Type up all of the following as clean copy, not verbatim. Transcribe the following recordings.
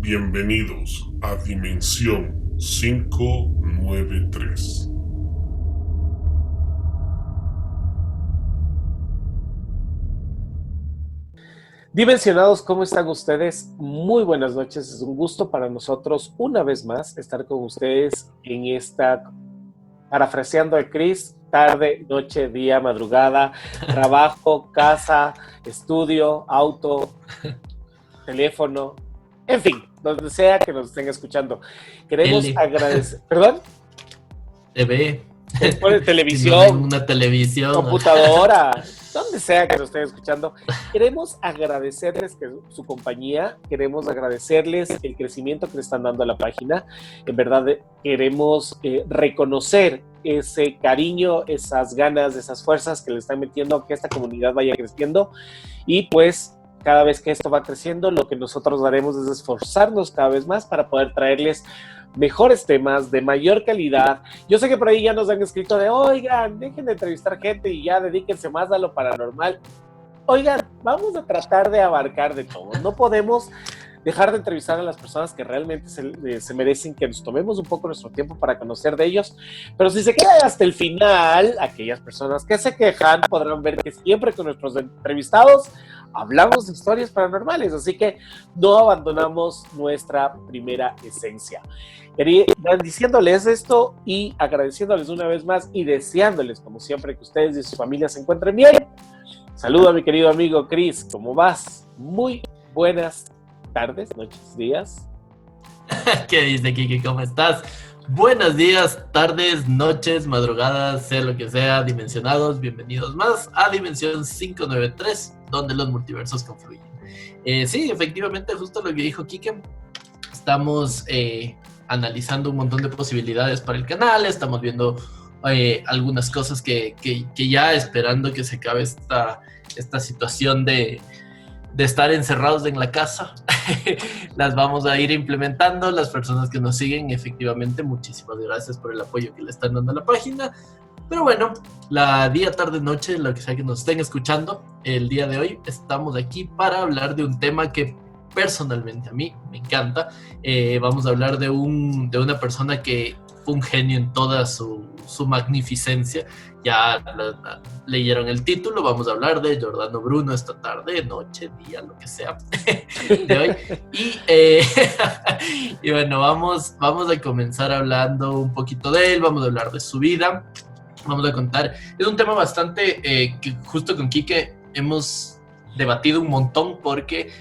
Bienvenidos a Dimensión 593. Dimensionados, ¿cómo están ustedes? Muy buenas noches, es un gusto para nosotros una vez más estar con ustedes en esta, parafraseando a Chris, tarde, noche, día, madrugada, trabajo, casa, estudio, auto, teléfono, en fin, donde sea que nos estén escuchando. Queremos agradecer, ¿perdón? TV. Después de televisión, Una televisión, computadora, donde sea que nos estén escuchando. Queremos agradecerles su compañía, queremos agradecerles el crecimiento que le están dando a la página. En verdad queremos reconocer ese cariño, esas ganas, esas fuerzas que le están metiendo a que esta comunidad vaya creciendo. Y pues cada vez que esto va creciendo, lo que nosotros haremos es esforzarnos cada vez más para poder traerles mejores temas de mayor calidad. Yo sé que por ahí ya nos han escrito de, oigan, dejen de entrevistar gente y ya dedíquense más a lo paranormal. Oigan, vamos a tratar de abarcar de todo. No podemos dejar de entrevistar a las personas que realmente se merecen que nos tomemos un poco nuestro tiempo para conocer de ellos, pero si se quedan hasta el final, aquellas personas que se quejan podrán ver que siempre con nuestros entrevistados hablamos de historias paranormales, así que no abandonamos nuestra primera esencia. Diciéndoles esto y agradeciéndoles una vez más y deseándoles, como siempre, que ustedes y sus familias se encuentren bien. Saludo a mi querido amigo Chris, ¿cómo vas? Muy buenas tardes, noches, días. ¿Qué dice Kiki? ¿Cómo estás? Buenos días, tardes, noches, madrugadas, sea lo que sea, dimensionados, bienvenidos más a Dimensión 593, donde los multiversos confluyen. Sí, efectivamente, justo lo que dijo Kike, estamos analizando un montón de posibilidades para el canal, estamos viendo algunas cosas que ya esperando que se acabe esta situación de estar encerrados en la casa, las vamos a ir implementando. Las personas que nos siguen, efectivamente, muchísimas gracias por el apoyo que le están dando a la página. Pero bueno, la día, tarde, noche, lo que sea que nos estén escuchando, el día de hoy estamos aquí para hablar de un tema que personalmente a mí me encanta. Vamos a hablar de una persona que fue un genio en toda su magnificencia. Ya leyeron el título, vamos a hablar de Giordano Bruno esta tarde, noche, día, lo que sea de hoy. Y bueno, vamos a comenzar hablando un poquito de él, vamos a hablar de su vida, vamos a contar. Es un tema bastante que justo con Quique hemos debatido un montón porque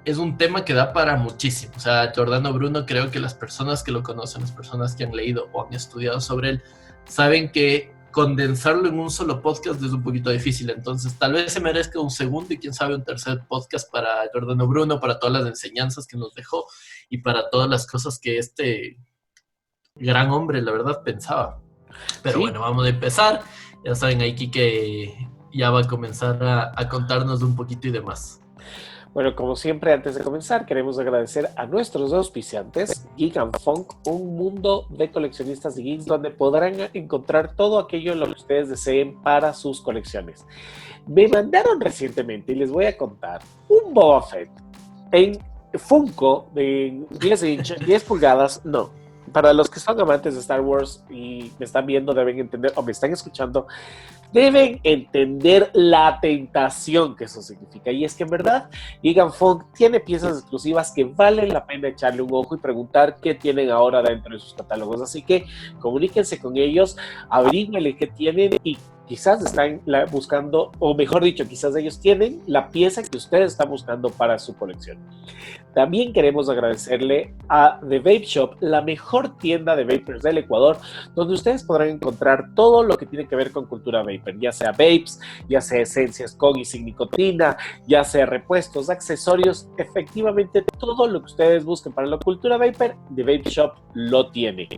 es un tema que da para muchísimo. O sea, Giordano Bruno, creo que las personas que lo conocen, las personas que han leído o han estudiado sobre él, saben que condensarlo en un solo podcast es un poquito difícil. Entonces, tal vez se merezca un segundo y quién sabe un tercer podcast para Giordano Bruno, para todas las enseñanzas que nos dejó y para todas las cosas que este gran hombre, la verdad, pensaba. Pero sí, bueno, vamos a empezar. Ya saben, aquí que ya va a comenzar a contarnos un poquito y demás. Bueno, como siempre, antes de comenzar, queremos agradecer a nuestros auspiciantes, Geek and Funk, un mundo de coleccionistas de geeks donde podrán encontrar todo aquello lo que ustedes deseen para sus colecciones. Me mandaron recientemente, y les voy a contar, un Boba Fett en Funko de 10 pulgadas, no. Para los que son amantes de Star Wars y me están viendo, deben entender, o me están escuchando, deben entender la tentación que eso significa. Y es que en verdad, Geek and Funk tiene piezas exclusivas que valen la pena echarle un ojo y preguntar qué tienen ahora dentro de sus catálogos. Así que comuníquense con ellos, averígüenle qué tienen y quizás están buscando, o mejor dicho, quizás ellos tienen la pieza que ustedes están buscando para su colección. También queremos agradecerle a The Vape Shop, la mejor tienda de vapers del Ecuador, donde ustedes podrán encontrar todo lo que tiene que ver con cultura vapor, ya sea vapes, ya sea esencias con y sin nicotina, ya sea repuestos, accesorios, efectivamente todo lo que ustedes busquen para la cultura vapor, The Vape Shop lo tiene.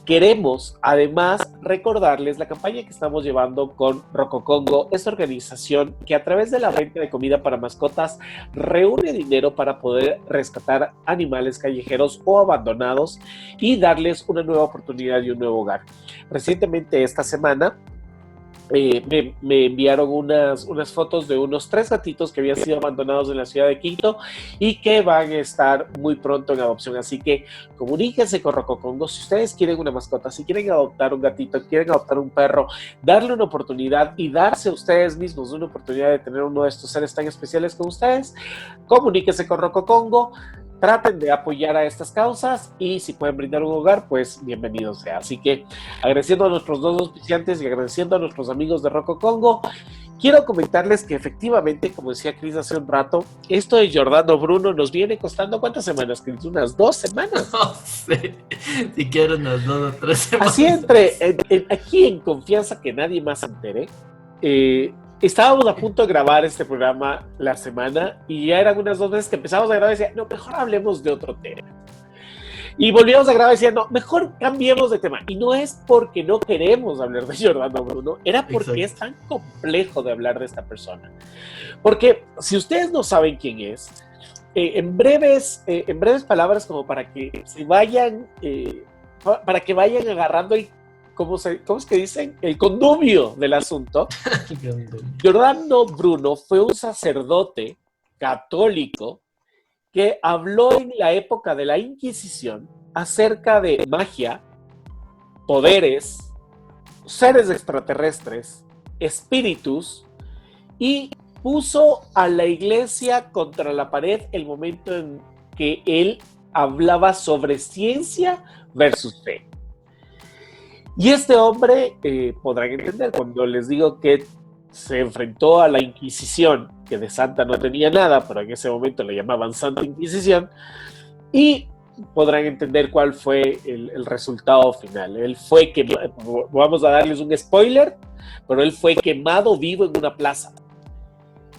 Queremos, además, recordarles la campaña que estamos llevando con Rococongo, esta organización que a través de la venta de comida para mascotas reúne dinero para poder rescatar animales callejeros o abandonados y darles una nueva oportunidad y un nuevo hogar. Recientemente, esta semana, me enviaron unas fotos de unos 3 gatitos que habían sido abandonados en la ciudad de Quito y que van a estar muy pronto en adopción. Así que comuníquense con Rococongo si ustedes quieren una mascota, si quieren adoptar un gatito, quieren adoptar un perro, darle una oportunidad y darse a ustedes mismos una oportunidad de tener uno de estos seres tan especiales como ustedes. Comuníquense con Rococongo. Traten de apoyar a estas causas y si pueden brindar un hogar, pues bienvenido sea. Así que agradeciendo a nuestros 2 auspiciantes y agradeciendo a nuestros amigos de Rococongo, quiero comentarles que efectivamente, como decía Cris hace un rato, esto de Giordano Bruno nos viene costando ¿cuántas semanas, Cris? Unas 2 semanas. No sé, si quiero unas 2 o 3 semanas. Así aquí en confianza que nadie más se entere, estábamos a punto de grabar este programa la semana y ya eran unas 2 veces que empezamos a grabar y decía, no, mejor hablemos de otro tema. Y volvíamos a grabar diciendo, mejor cambiemos de tema. Y no es porque no queremos hablar de Giordano Bruno, era porque es tan complejo de hablar de esta persona. Porque si ustedes no saben quién es, en breves palabras, como para que se vayan, para que vayan agarrando el, ¿cómo es que dicen? El condumio del asunto. Giordano Bruno fue un sacerdote católico que habló en la época de la Inquisición acerca de magia, poderes, seres extraterrestres, espíritus, y puso a la iglesia contra la pared el momento en que él hablaba sobre ciencia versus fe. Y este hombre, podrán entender, cuando les digo que se enfrentó a la Inquisición, que de santa no tenía nada, pero en ese momento le llamaban Santa Inquisición, y podrán entender cuál fue el resultado final. Él fue quemado, vamos a darles un spoiler, pero él fue quemado vivo en una plaza.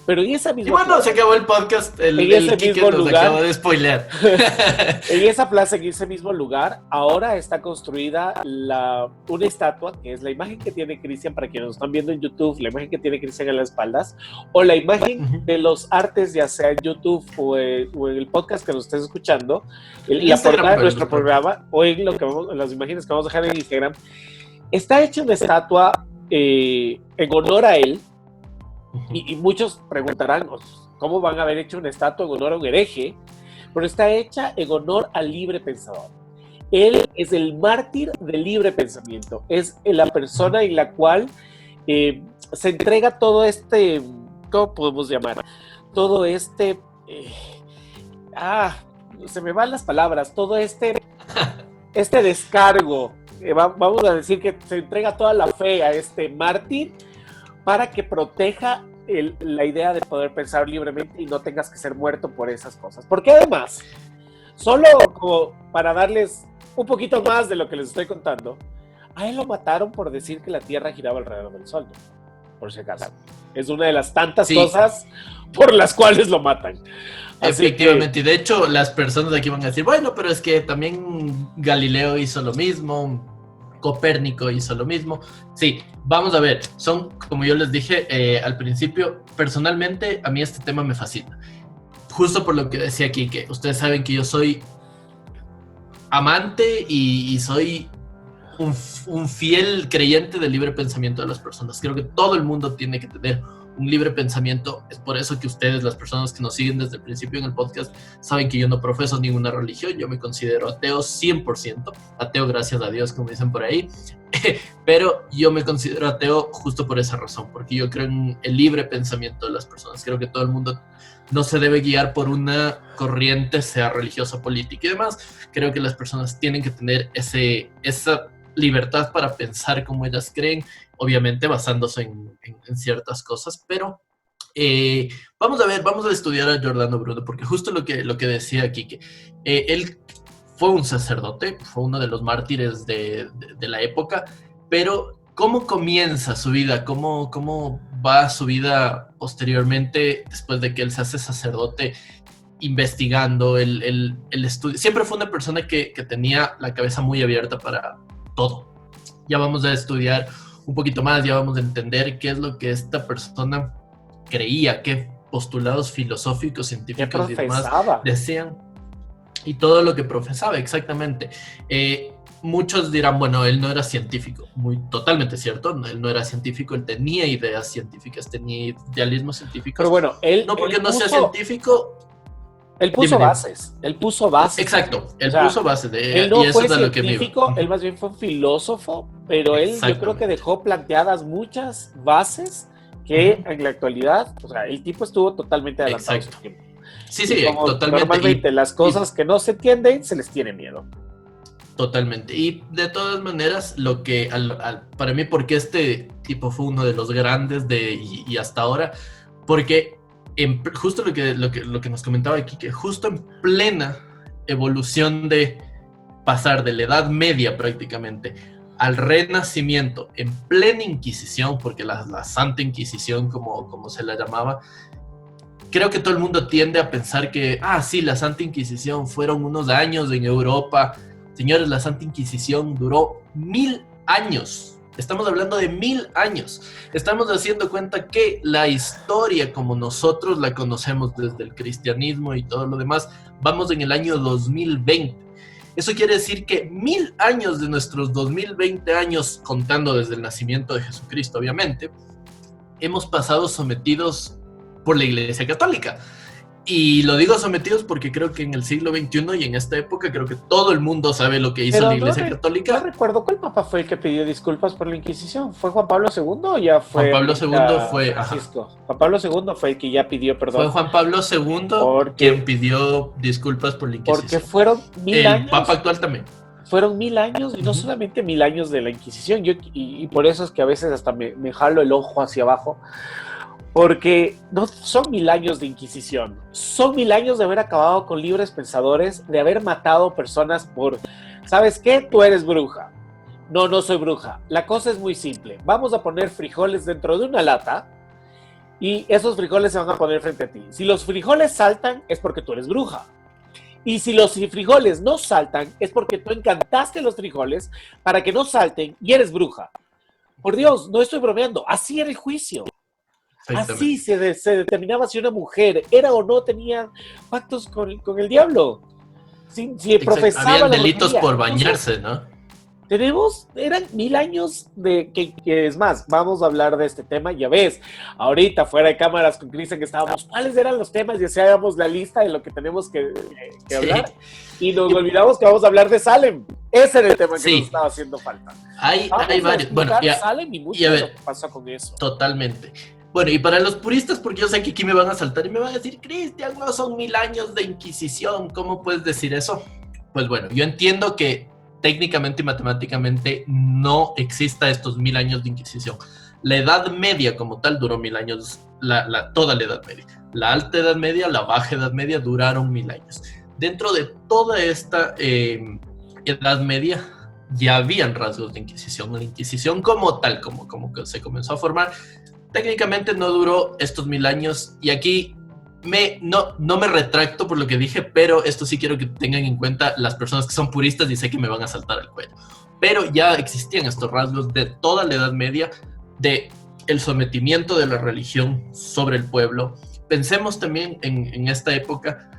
Pero en esa misma plaza, se acabó el podcast, el Kike nos acaba de spoilear. En esa plaza, en ese mismo lugar, ahora está construida una estatua, que es la imagen que tiene Cristian, para quienes nos están viendo en YouTube, la imagen que tiene Cristian en las espaldas, o la imagen de los artes, ya sea en YouTube o en el podcast que nos estés escuchando, la portada de nuestro programa, o en las imágenes que vamos a dejar en Instagram, está hecha una estatua en honor a él. Y muchos preguntarán, ¿cómo van a haber hecho una estatua en honor a un hereje? Pero está hecha en honor al libre pensador. Él es el mártir del libre pensamiento. Es la persona en la cual se entrega todo este, ¿cómo podemos llamar? Todo este, se me van las palabras, todo este descargo. Vamos a decir que se entrega toda la fe a este mártir para que proteja la idea de poder pensar libremente y no tengas que ser muerto por esas cosas. Porque además, solo como para darles un poquito más de lo que les estoy contando, a él lo mataron por decir que la Tierra giraba alrededor del Sol, por si acaso. Es una de las tantas cosas por las cuales lo matan. Efectivamente, y de hecho las personas de aquí van a decir, bueno, pero es que también Galileo hizo lo mismo, Copérnico hizo lo mismo. Sí, vamos a ver, son, como yo les dije al principio, personalmente a mí este tema me fascina. Justo por lo que decía aquí, que ustedes saben que yo soy amante y soy un fiel creyente del libre pensamiento de las personas. Creo que todo el mundo tiene que tener un libre pensamiento. Es por eso que ustedes, las personas que nos siguen desde el principio en el podcast, saben que yo no profeso ninguna religión. Yo me considero ateo 100%, ateo gracias a Dios, como dicen por ahí, pero yo me considero ateo justo por esa razón, porque yo creo en el libre pensamiento de las personas. Creo que todo el mundo no se debe guiar por una corriente, sea religiosa, política y demás. Creo que las personas tienen que tener esa libertad para pensar como ellas creen, obviamente basándose en ciertas cosas, pero vamos a estudiar a Giordano Bruno, porque justo lo que decía aquí, que él fue un sacerdote, fue uno de los mártires de la época, pero ¿cómo comienza su vida? ¿Cómo va su vida posteriormente, después de que él se hace sacerdote, investigando el estudio? Siempre fue una persona que tenía la cabeza muy abierta para todo. Ya vamos a estudiar un poquito más, ya vamos a entender qué es lo que esta persona creía, qué postulados filosóficos, científicos y demás decían, y todo lo que profesaba, exactamente. muchos dirán, bueno, él no era científico. Totalmente cierto, él no era científico, él tenía ideas científicas, tenía idealismos científicos. Pero bueno, no porque no sea científico. Él puso bases. Exacto, él puso bases él no fue científico, él más bien fue un filósofo, pero él yo creo que dejó planteadas muchas bases que en la actualidad, o sea, el tipo estuvo totalmente adelantado a su tiempo. Sí, totalmente. Normalmente las cosas que no se entienden se les tiene miedo. Totalmente. Y de todas maneras, lo que para mí, porque este tipo fue uno de los grandes y hasta ahora, porque justo lo que nos comentaba aquí, que justo en plena evolución de pasar de la Edad Media prácticamente al Renacimiento, en plena Inquisición, porque la Santa Inquisición, como se la llamaba, creo que todo el mundo tiende a pensar que, sí, la Santa Inquisición fueron unos años en Europa. Señores, la Santa Inquisición duró 1000 años. Estamos hablando de 1000 años. Estamos haciendo cuenta que la historia, como nosotros la conocemos desde el cristianismo y todo lo demás, vamos en el año 2020. Eso quiere decir que 1000 años de nuestros 2020 años, contando desde el nacimiento de Jesucristo, obviamente, hemos pasado sometidos por la Iglesia Católica. Y lo digo sometidos porque creo que en el siglo XXI y en esta época creo que todo el mundo sabe lo que hizo la Iglesia Católica. No recuerdo cuál papa fue el que pidió disculpas por la Inquisición. ¿Fue Juan Pablo II o ya fue Juan Pablo II fue Francisco? Juan Pablo II fue el que ya pidió perdón. Fue Juan Pablo II quien pidió disculpas por la Inquisición. Porque fueron 1000 años. El Papa actual también. Fueron 1000 años, y no solamente 1000 años de la Inquisición. Y por eso es que a veces hasta me jalo el ojo hacia abajo. Porque no son 1000 años de Inquisición, son 1000 años de haber acabado con libres pensadores, de haber matado personas por, ¿sabes qué? Tú eres bruja. No, no soy bruja. La cosa es muy simple. Vamos a poner frijoles dentro de una lata y esos frijoles se van a poner frente a ti. Si los frijoles saltan, es porque tú eres bruja. Y si los frijoles no saltan, es porque tú encantaste los frijoles para que no salten y eres bruja. Por Dios, no estoy bromeando. Así era el juicio. Así se determinaba si una mujer era o no tenía pactos con el diablo. Si profesaba habían delitos por bañarse, ¿no? Eran 1000 años de que es más, vamos a hablar de este tema, ya ves, ahorita fuera de cámaras con Cristian que estábamos, ¿cuáles eran los temas? Y hacíamos la lista de lo que tenemos que hablar, y nos olvidamos que vamos a hablar de Salem. Ese era el tema que nos estaba haciendo falta. Hay varios. Bueno, Salem y mucho de lo que pasó con eso. Totalmente. Bueno, y para los puristas, porque yo sé que aquí me van a saltar y me van a decir, Cristian, no son 1000 años de Inquisición, ¿cómo puedes decir eso? Pues bueno, yo entiendo que técnicamente y matemáticamente no exista estos 1000 años de Inquisición. La Edad Media como tal duró 1000 años, toda la Edad Media. La Alta Edad Media, la Baja Edad Media duraron 1000 años. Dentro de toda esta Edad Media ya habían rasgos de Inquisición. La Inquisición como tal, como que se comenzó a formar, técnicamente no duró estos 1000 años, y aquí no me retracto por lo que dije, pero esto sí quiero que tengan en cuenta las personas que son puristas y sé que me van a saltar el cuello. Pero ya existían estos rasgos de toda la Edad Media, de el sometimiento de la religión sobre el pueblo. Pensemos también en esta época,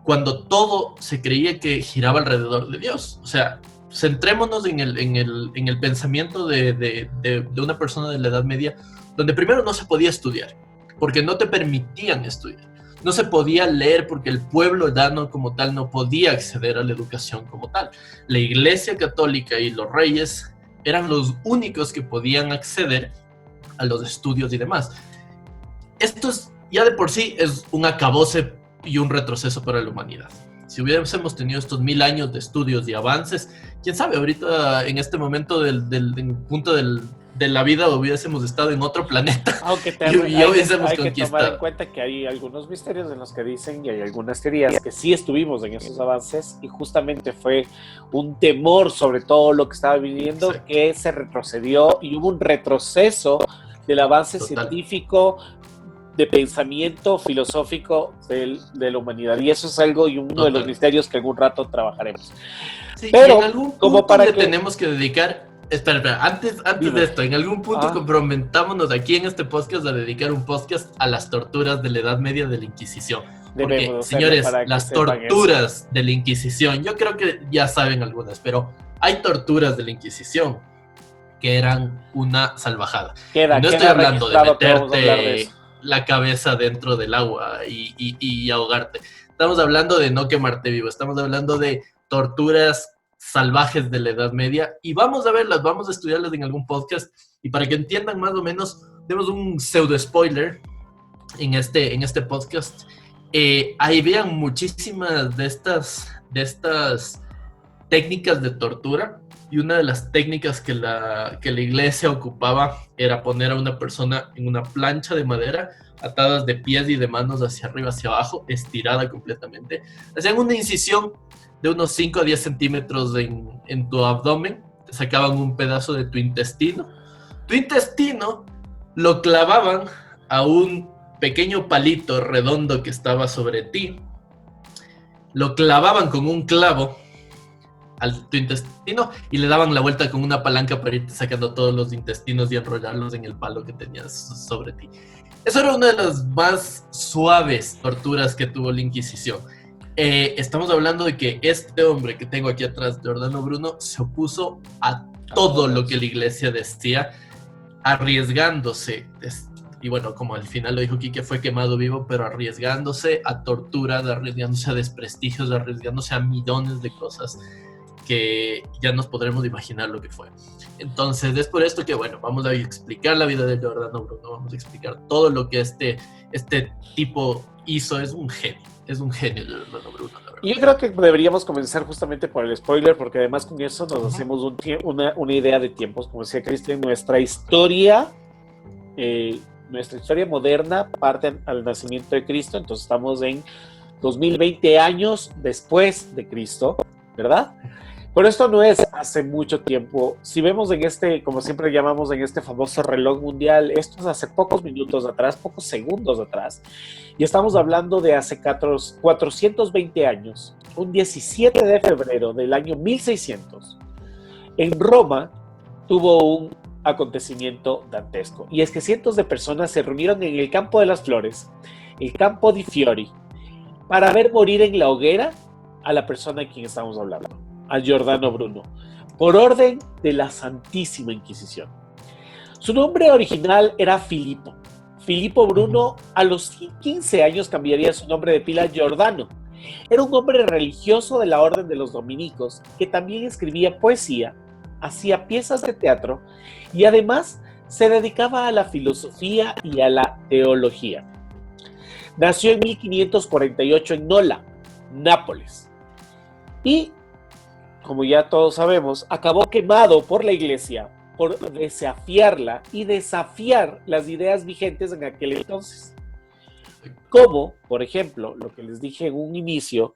cuando todo se creía que giraba alrededor de Dios. O sea, centrémonos en el pensamiento de una persona de la Edad Media, donde primero no se podía estudiar, porque no te permitían estudiar. No se podía leer porque el pueblo dano como tal no podía acceder a la educación como tal. La Iglesia Católica y los reyes eran los únicos que podían acceder a los estudios y demás. Esto ya de por sí es un acabose y un retroceso para la humanidad. Si hubiésemos tenido estos 1000 años de estudios y avances, quién sabe, ahorita en este momento del punto de la vida hubiésemos estado en otro planeta. Aunque hay que tomar en cuenta que hay algunos misterios en los que dicen, y hay algunas teorías que sí estuvimos en esos avances, y justamente fue un temor sobre todo lo que estaba viviendo, que se retrocedió y hubo un retroceso del avance científico, de pensamiento filosófico de la humanidad, y eso es algo y uno de los misterios que algún rato trabajaremos. Sí, pero en algún punto como para que tenemos que dedicar Espera. Antes de esto, en algún punto comprometámonos aquí en este podcast a dedicar un podcast a las torturas de la Edad Media de la Inquisición. Porque, señores, las torturas de la Inquisición, yo creo que ya saben algunas, pero hay torturas de la Inquisición que eran una salvajada. No estoy hablando de meterte la cabeza dentro del agua y ahogarte. Estamos hablando de no quemarte vivo, estamos hablando de torturas salvajes de la Edad Media, y vamos a verlas, vamos a estudiarlas en algún podcast, y para que entiendan más o menos, tenemos un pseudo spoiler en este podcast. Ahí vean muchísimas de estas técnicas de tortura, y una de las técnicas que la iglesia ocupaba era poner a una persona en una plancha de madera, atadas de pies y de manos hacia arriba, hacia abajo, estirada completamente. Hacían una incisión de unos 5 a 10 centímetros en tu abdomen, te sacaban un pedazo de tu intestino. Tu intestino lo clavaban a un pequeño palito redondo que estaba sobre ti, lo clavaban con un clavo tu intestino y le daban la vuelta con una palanca para irte sacando todos los intestinos y enrollarlos en el palo que tenías sobre ti. Eso era una de las más suaves torturas que tuvo la Inquisición. Estamos hablando de que este hombre que tengo aquí atrás, Giordano Bruno, se opuso a todo lo que la iglesia decía, arriesgándose, y bueno, como al final lo dijo Quique, fue quemado vivo, pero arriesgándose a torturas, arriesgándose a desprestigios, arriesgándose a millones de cosas que ya nos podremos imaginar lo que fue. Entonces, es por esto que, bueno, vamos a explicar la vida de Giordano Bruno, vamos a explicar todo lo que este tipo hizo. Es un genio Giordano Bruno, la verdad. Yo creo que deberíamos comenzar justamente por el spoiler, porque además con eso nos hacemos una idea de tiempos. Como decía Cristian, nuestra historia moderna parte al nacimiento de Cristo, entonces estamos en 2020 años después de Cristo, ¿verdad? Pero esto no es hace mucho tiempo. Si vemos como siempre llamamos en este famoso reloj mundial, esto es hace pocos minutos atrás, pocos segundos atrás, y estamos hablando de hace 420 años, un 17 de febrero del año 1600, en Roma tuvo un acontecimiento dantesco, y es que cientos de personas se reunieron en el Campo de las Flores, el Campo di Fiori, para ver morir en la hoguera a la persona de quien estamos hablando, a Giordano Bruno, por orden de la Santísima Inquisición. Su nombre original era Filippo Bruno. A los 15 años cambiaría su nombre de pila a Giordano. Era un hombre religioso de la Orden de los Dominicos, que también escribía poesía, hacía piezas de teatro y además se dedicaba a la filosofía y a la teología. Nació en 1548 en Nola, Nápoles, y, como ya todos sabemos, acabó quemado por la iglesia por desafiarla y desafiar las ideas vigentes en aquel entonces. Como, por ejemplo, lo que les dije en un inicio,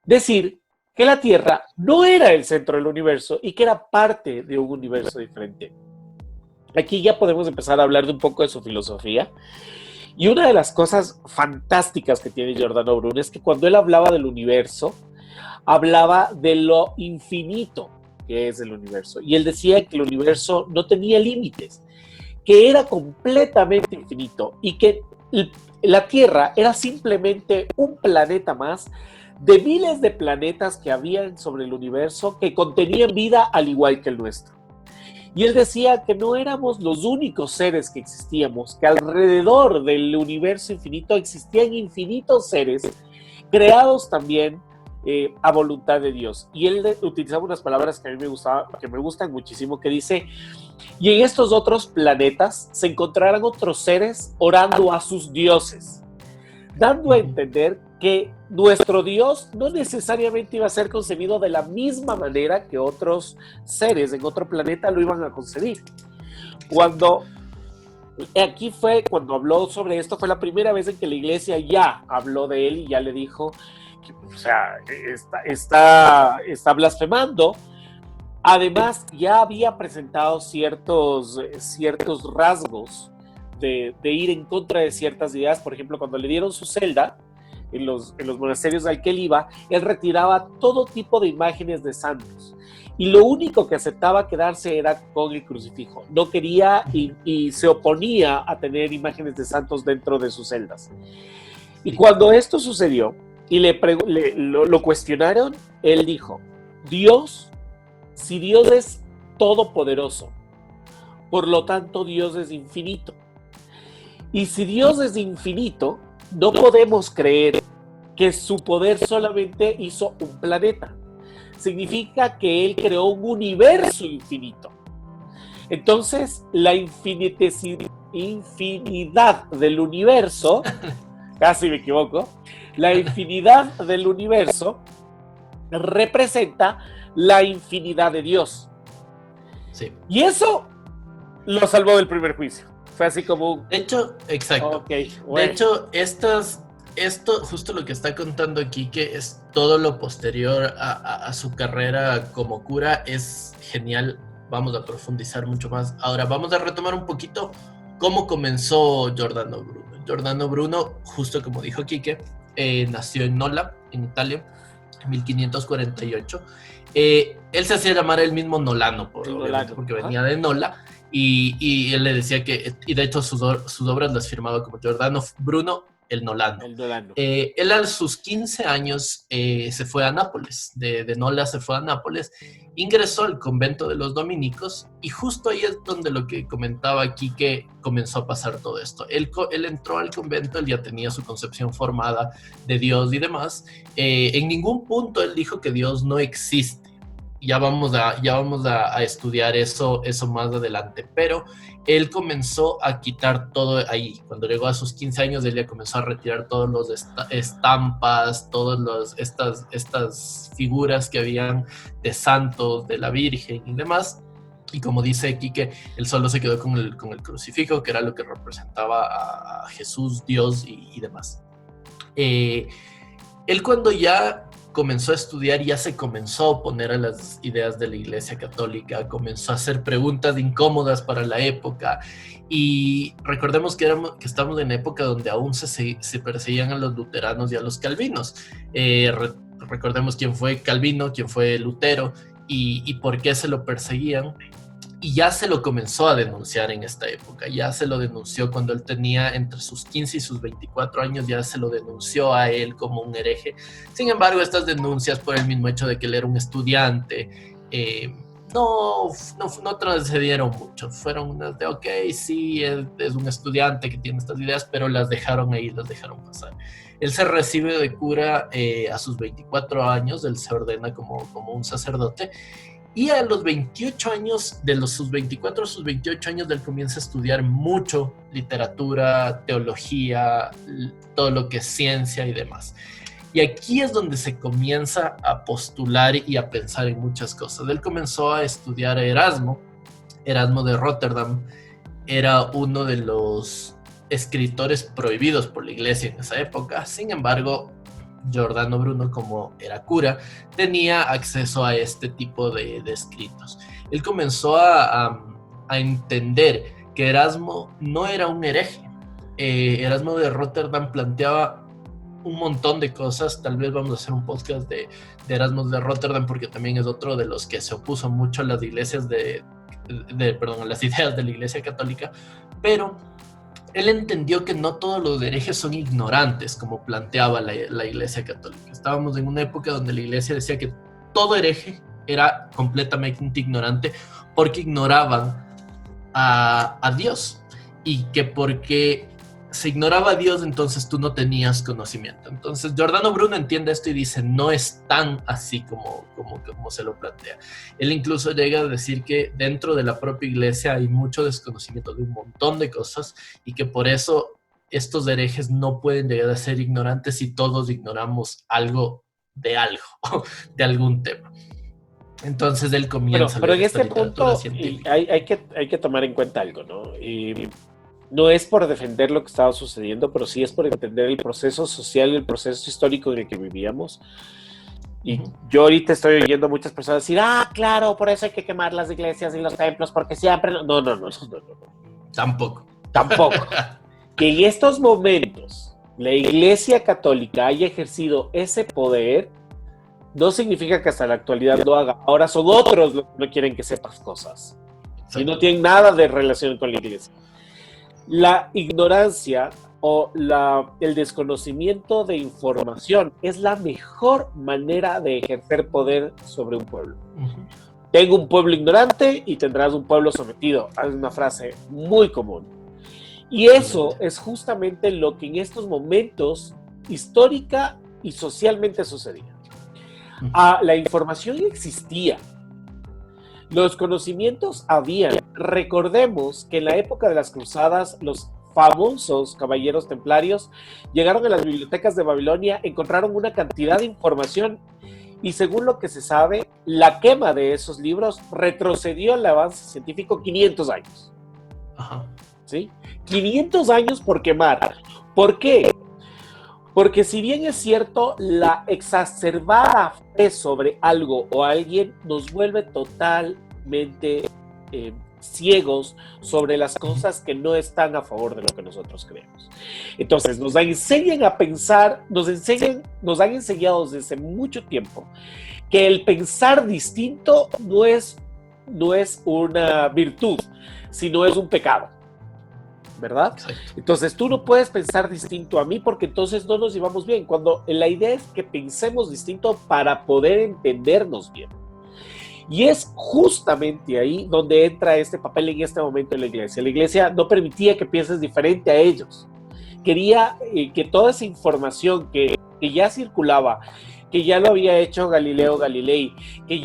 decir que la Tierra no era el centro del universo y que era parte de un universo diferente. Aquí ya podemos empezar a hablar de un poco de su filosofía. Y una de las cosas fantásticas que tiene Giordano Bruno es que cuando él hablaba del universo, hablaba de lo infinito que es el universo. Y él decía que el universo no tenía límites, que era completamente infinito y que la Tierra era simplemente un planeta más de miles de planetas que habían sobre el universo que contenían vida al igual que el nuestro. Y él decía que no éramos los únicos seres que existíamos, que alrededor del universo infinito existían infinitos seres creados también a voluntad de Dios. Y él utilizaba unas palabras que a mí me gustan muchísimo, que dice: y en estos otros planetas se encontrarán otros seres orando a sus dioses, dando a entender que nuestro Dios no necesariamente iba a ser concebido de la misma manera que otros seres en otro planeta lo iban a concebir. Cuando habló sobre esto, fue la primera vez en que la iglesia ya habló de él y ya le dijo que, o sea, está blasfemando. Además, ya había presentado ciertos rasgos de ir en contra de ciertas ideas. Por ejemplo, cuando le dieron su celda en los monasterios al que él iba, él retiraba todo tipo de imágenes de santos y lo único que aceptaba quedarse era con el crucifijo. No quería y se oponía a tener imágenes de santos dentro de sus celdas. Y cuando esto sucedió y lo cuestionaron, él dijo, si Dios es todopoderoso, por lo tanto Dios es infinito. Y si Dios es infinito, no podemos creer que su poder solamente hizo un planeta. Significa que él creó un universo infinito. Entonces, la infinidad del universo, casi me equivoco, la infinidad del universo representa la infinidad de Dios. Sí. Y eso lo salvó del primer juicio. Fue así como un... De hecho, exacto. Okay, bueno. De hecho, esto, justo lo que está contando aquí, que es todo lo posterior a su carrera como cura, es genial. Vamos a profundizar mucho más. Ahora, vamos a retomar un poquito cómo comenzó Giordano Bruno. Giordano Bruno, justo como dijo Quique, nació en Nola, en Italia, en 1548. Él se hacía llamar él mismo Nolano, porque venía de Nola. Y él le decía que, y de hecho sus obras las firmaba como Giordano Bruno el Nolano. Él a sus 15 años se fue a Nápoles, de Nola se fue a Nápoles, ingresó al convento de los dominicos y justo ahí es donde lo que comentaba aquí que comenzó a pasar todo esto. Él entró al convento, él ya tenía su concepción formada de Dios y demás. En ningún punto él dijo que Dios no existe. Ya vamos a estudiar eso más adelante, pero él comenzó a quitar todo ahí. Cuando llegó a sus 15 años, él ya comenzó a retirar todos los estampas, todas estas figuras que habían de santos, de la Virgen y demás. Y como dice Quique, él solo se quedó con el crucifijo, que era lo que representaba a Jesús, Dios y demás. Él cuando ya comenzó a estudiar, ya se comenzó a oponer a las ideas de la Iglesia Católica, comenzó a hacer preguntas incómodas para la época y recordemos que estamos en época donde aún se perseguían a los luteranos y a los calvinos. Recordemos quién fue Calvino, quién fue Lutero y por qué se lo perseguían. Y ya se lo comenzó a denunciar en esta época, ya se lo denunció cuando él tenía entre sus 15 y sus 24 años, ya se lo denunció a él como un hereje. Sin embargo, estas denuncias por el mismo hecho de que él era un estudiante, no trascedieron mucho, fueron unas de, ok, sí, es un estudiante que tiene estas ideas, pero las dejaron ahí, las dejaron pasar. Él se recibe de cura a sus 24 años, él se ordena como un sacerdote. Y a los 28 años, sus 24 a sus 28 años, él comienza a estudiar mucho literatura, teología, todo lo que es ciencia y demás. Y aquí es donde se comienza a postular y a pensar en muchas cosas. Él comenzó a estudiar a Erasmo de Rotterdam. Era uno de los escritores prohibidos por la iglesia en esa época. Sin embargo, Giordano Bruno, como era cura, tenía acceso a este tipo de escritos. Él comenzó a entender que Erasmo no era un hereje. Erasmo de Rotterdam planteaba un montón de cosas. Tal vez vamos a hacer un podcast de Erasmo de Rotterdam porque también es otro de los que se opuso mucho a las iglesias a las ideas de la Iglesia Católica, pero él entendió que no todos los herejes son ignorantes, como planteaba la Iglesia Católica. Estábamos en una época donde la Iglesia decía que todo hereje era completamente ignorante porque ignoraban a Dios, y que porque se ignoraba a Dios, entonces tú no tenías conocimiento. Entonces Giordano Bruno entiende esto y dice, no es tan así como se lo plantea. Él incluso llega a decir que dentro de la propia iglesia hay mucho desconocimiento de un montón de cosas y que por eso estos herejes no pueden llegar a ser ignorantes si todos ignoramos algo, de algún tema. Entonces él comienza pero en este punto hay que tomar en cuenta algo, ¿no? No es por defender lo que estaba sucediendo, pero sí es por entender el proceso social y el proceso histórico en el que vivíamos. Y yo ahorita estoy oyendo a muchas personas decir, claro, por eso hay que quemar las iglesias y los templos, porque siempre... No. Tampoco. Que en estos momentos la Iglesia Católica haya ejercido ese poder no significa que hasta la actualidad lo haga. Ahora son otros los que no quieren que sepas cosas. Y no tienen nada de relación con la iglesia. La ignorancia o el desconocimiento de información es la mejor manera de ejercer poder sobre un pueblo. Uh-huh. Tengo un pueblo ignorante y tendrás un pueblo sometido. Es una frase muy común. Y eso es justamente lo que en estos momentos histórica y socialmente sucedía. La información existía. Los conocimientos habían. Recordemos que en la época de las cruzadas, los famosos caballeros templarios llegaron a las bibliotecas de Babilonia, encontraron una cantidad de información y según lo que se sabe, la quema de esos libros retrocedió el avance científico 500 años. Ajá. ¿Sí? 500 años por quemar. ¿Por qué? Porque si bien es cierto, la exacerbada fe sobre algo o alguien nos vuelve totalmente ciegos sobre las cosas que no están a favor de lo que nosotros creemos. Entonces nos enseñan a pensar, nos han enseñado desde mucho tiempo que el pensar distinto no es una virtud, sino es un pecado. ¿Verdad? Exacto. Entonces tú no puedes pensar distinto a mí porque entonces no nos llevamos bien. Cuando la idea es que pensemos distinto para poder entendernos bien. Y es justamente ahí donde entra este papel en este momento en la iglesia. La iglesia no permitía que pienses diferente a ellos. Quería que toda esa información que ya circulaba, que ya lo había hecho Galileo Galilei, que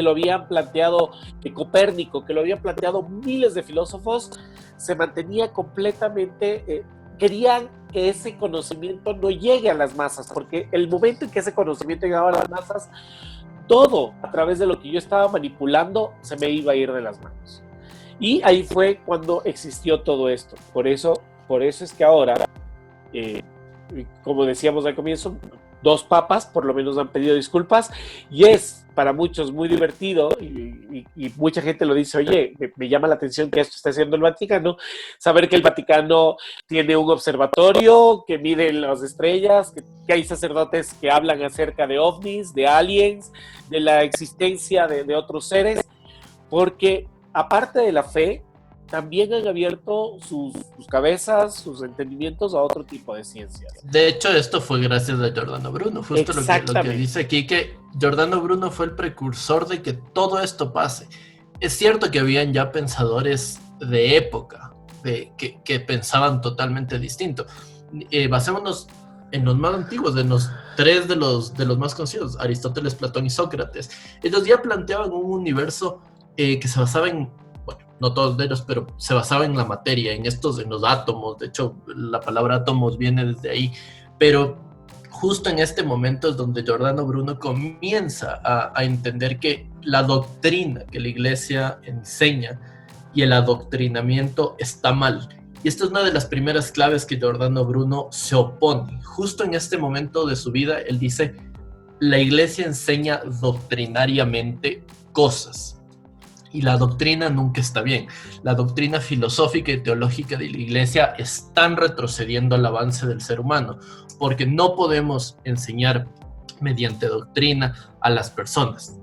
lo habían planteado Copérnico, que lo habían planteado miles de filósofos, se mantenía completamente, querían que ese conocimiento no llegue a las masas, porque el momento en que ese conocimiento llegaba a las masas, todo a través de lo que yo estaba manipulando se me iba a ir de las manos. Y ahí fue cuando existió todo esto. Por eso es que ahora, como decíamos al comienzo, 2 papas por lo menos han pedido disculpas y es para muchos muy divertido y mucha gente lo dice, oye, me llama la atención que esto está haciendo el Vaticano, saber que el Vaticano tiene un observatorio que mide las estrellas, que hay sacerdotes que hablan acerca de ovnis, de aliens, de la existencia de otros seres, porque aparte de la fe, también han abierto sus cabezas, sus entendimientos a otro tipo de ciencias. De hecho, esto fue gracias a Giordano Bruno, justo lo que dice aquí, que Giordano Bruno fue el precursor de que todo esto pase. Es cierto que habían ya pensadores de época, que pensaban totalmente distinto. Basémonos en los más antiguos, en los 3 de los más conocidos, Aristóteles, Platón y Sócrates. Ellos ya planteaban un universo que se basaba en, bueno, no todos de ellos, pero se basaba en la materia, en los átomos. De hecho, la palabra átomos viene desde ahí. Pero justo en este momento es donde Giordano Bruno comienza a entender que la doctrina que la iglesia enseña y el adoctrinamiento está mal. Y esta es una de las primeras claves que Giordano Bruno se opone. Justo en este momento de su vida, él dice, la iglesia enseña doctrinariamente cosas. Y la doctrina nunca está bien. La doctrina filosófica y teológica de la iglesia están retrocediendo al avance del ser humano, porque no podemos enseñar mediante doctrina a las personas.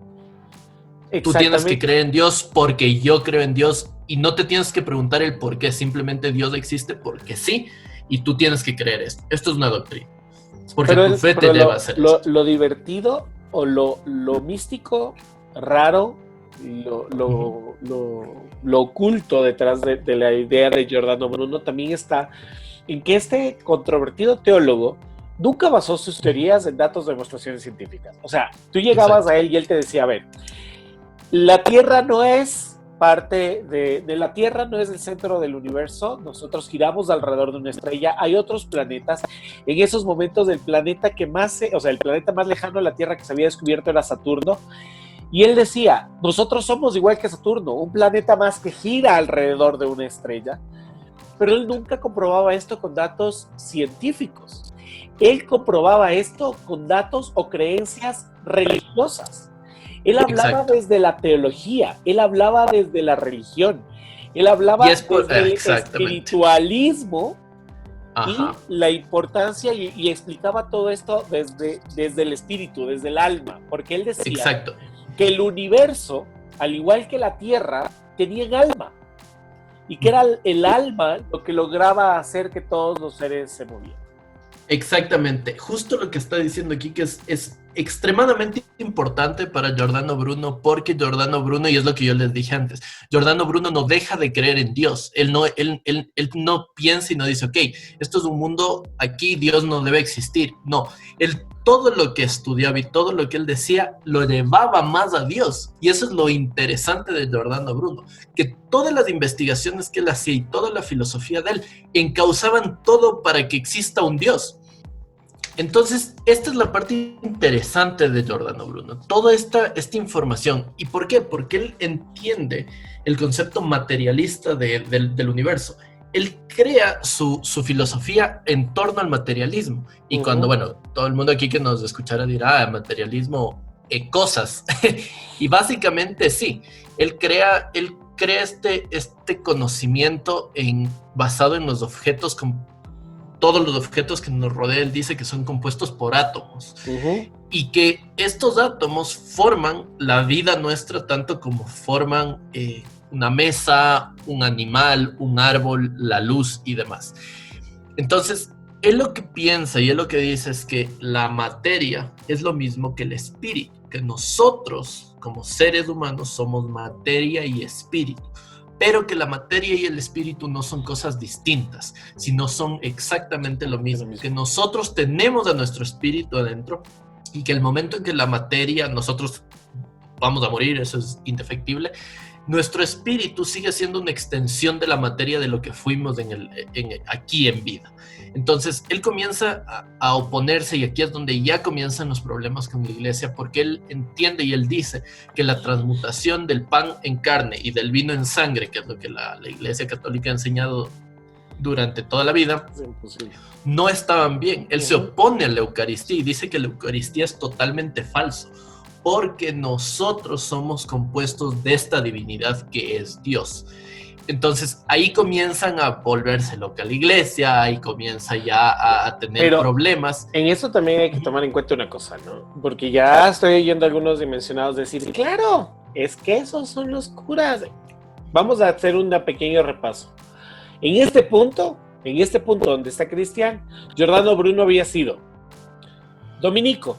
Tú tienes que creer en Dios porque yo creo en Dios y no te tienes que preguntar el por qué, simplemente Dios existe porque sí y tú tienes que creer esto. Esto es una doctrina. Porque tu fe te lleva a hacer esto. Lo divertido o lo místico, raro, lo oculto detrás de la idea de Giordano Bruno también está en que este controvertido teólogo nunca basó sus teorías en datos de demostraciones científicas. O sea, tú llegabas a él y él te decía, a ver, la Tierra no es parte de la Tierra, no es el centro del universo, nosotros giramos alrededor de una estrella, hay otros planetas. En esos momentos el planeta el planeta más lejano a la Tierra que se había descubierto era Saturno. Y él decía, nosotros somos igual que Saturno, un planeta más que gira alrededor de una estrella, pero él nunca comprobaba esto con datos científicos. Él comprobaba esto con datos o creencias religiosas. Él hablaba desde la teología, él hablaba desde la religión, él hablaba desde el espiritualismo y Ajá. la importancia, y explicaba todo esto desde el espíritu, desde el alma, porque él decía Exacto. que el universo, al igual que la Tierra, tenía alma, y que era el alma lo que lograba hacer que todos los seres se movieran. Exactamente, justo lo que está diciendo aquí, que es extremadamente importante para Giordano Bruno, porque Giordano Bruno, y es lo que yo les dije antes, Giordano Bruno no deja de creer en Dios, él no piensa y no dice, ok, esto es un mundo, aquí Dios no debe existir, no, él todo lo que estudiaba y todo lo que él decía lo elevaba más a Dios, y eso es lo interesante de Giordano Bruno, que todas las investigaciones que él hacía y toda la filosofía de él encauzaban todo para que exista un Dios. Entonces, esta es la parte interesante de Giordano Bruno, toda esta información. ¿Y por qué? Porque él entiende el concepto materialista del universo. Él crea su filosofía en torno al materialismo. Y cuando, bueno, todo el mundo aquí que nos escuchara dirá, materialismo, cosas. Y básicamente sí, él crea este conocimiento basado en los objetos, todos los objetos que nos rodean. Él dice que son compuestos por átomos y que estos átomos forman la vida nuestra tanto como forman una mesa, un animal, un árbol, la luz y demás. Entonces, él lo que piensa y él lo que dice es que la materia es lo mismo que el espíritu, que nosotros como seres humanos somos materia y espíritu, pero que la materia y el espíritu no son cosas distintas, sino son exactamente lo mismo, que nosotros tenemos a nuestro espíritu adentro y que el momento en que la materia, nosotros vamos a morir, eso es indefectible, nuestro espíritu sigue siendo una extensión de la materia de lo que fuimos aquí en vida. Entonces, él comienza a oponerse, y aquí es donde ya comienzan los problemas con la iglesia, porque él entiende y él dice que la transmutación del pan en carne y del vino en sangre, que es lo que la iglesia católica ha enseñado durante toda la vida, no estaban bien. Él se opone a la Eucaristía y dice que la Eucaristía es totalmente falso, porque nosotros somos compuestos de esta divinidad que es Dios. Entonces ahí comienzan a volverse loca la iglesia, ahí comienza ya a tener problemas. En eso también hay que tomar en cuenta una cosa, ¿no? Porque ya estoy oyendo a algunos dimensionados decir, claro, es que esos son los curas. Vamos a hacer un pequeño repaso. En este punto donde está Cristian, Giordano Bruno había sido dominico.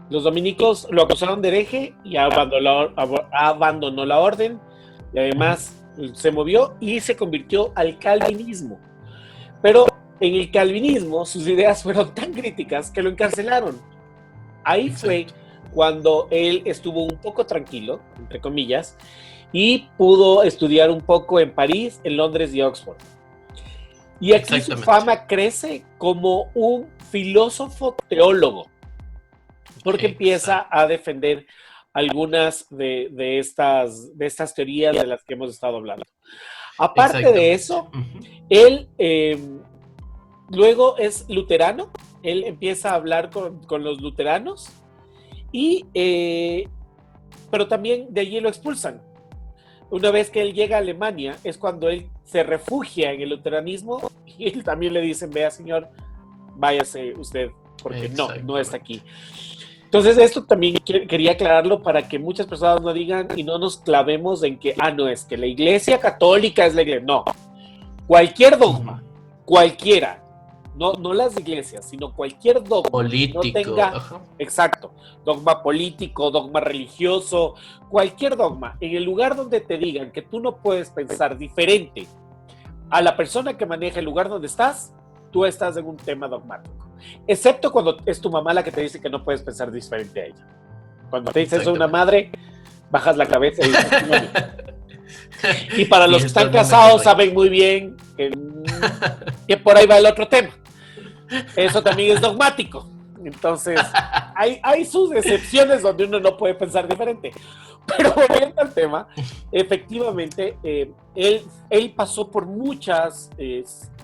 Los dominicos lo acusaron de hereje y abandonó la orden, y además se movió y se convirtió al calvinismo. Pero en el calvinismo sus ideas fueron tan críticas que lo encarcelaron. Ahí fue cuando él estuvo un poco tranquilo, entre comillas, y pudo estudiar un poco en París, en Londres y Oxford. Y aquí su fama crece como un filósofo teólogo, porque empieza a defender algunas de estas teorías de las que hemos estado hablando. Aparte de eso, él luego es luterano, él empieza a hablar con los luteranos, pero también de allí lo expulsan. Una vez que él llega a Alemania, es cuando él se refugia en el luteranismo, y él también le dicen, vea señor, váyase usted, porque no está aquí. Entonces esto también quería aclararlo para que muchas personas no digan y no nos clavemos en que, no, es que la iglesia católica es la iglesia. No, cualquier dogma, cualquiera, no las iglesias, sino cualquier dogma político, no tenga, exacto, dogma político, dogma religioso, cualquier dogma, en el lugar donde te digan que tú no puedes pensar diferente a la persona que maneja el lugar donde estás, tú estás en un tema dogmático. Excepto cuando es tu mamá la que te dice que no puedes pensar diferente a ella. Cuando te dice eso una madre, bajas la cabeza y dices, no. Y para los que están casados saben muy bien que por ahí va el otro tema. Eso también es dogmático. Entonces, hay sus excepciones donde uno no puede pensar diferente. Pero volviendo al tema, efectivamente, él pasó por muchas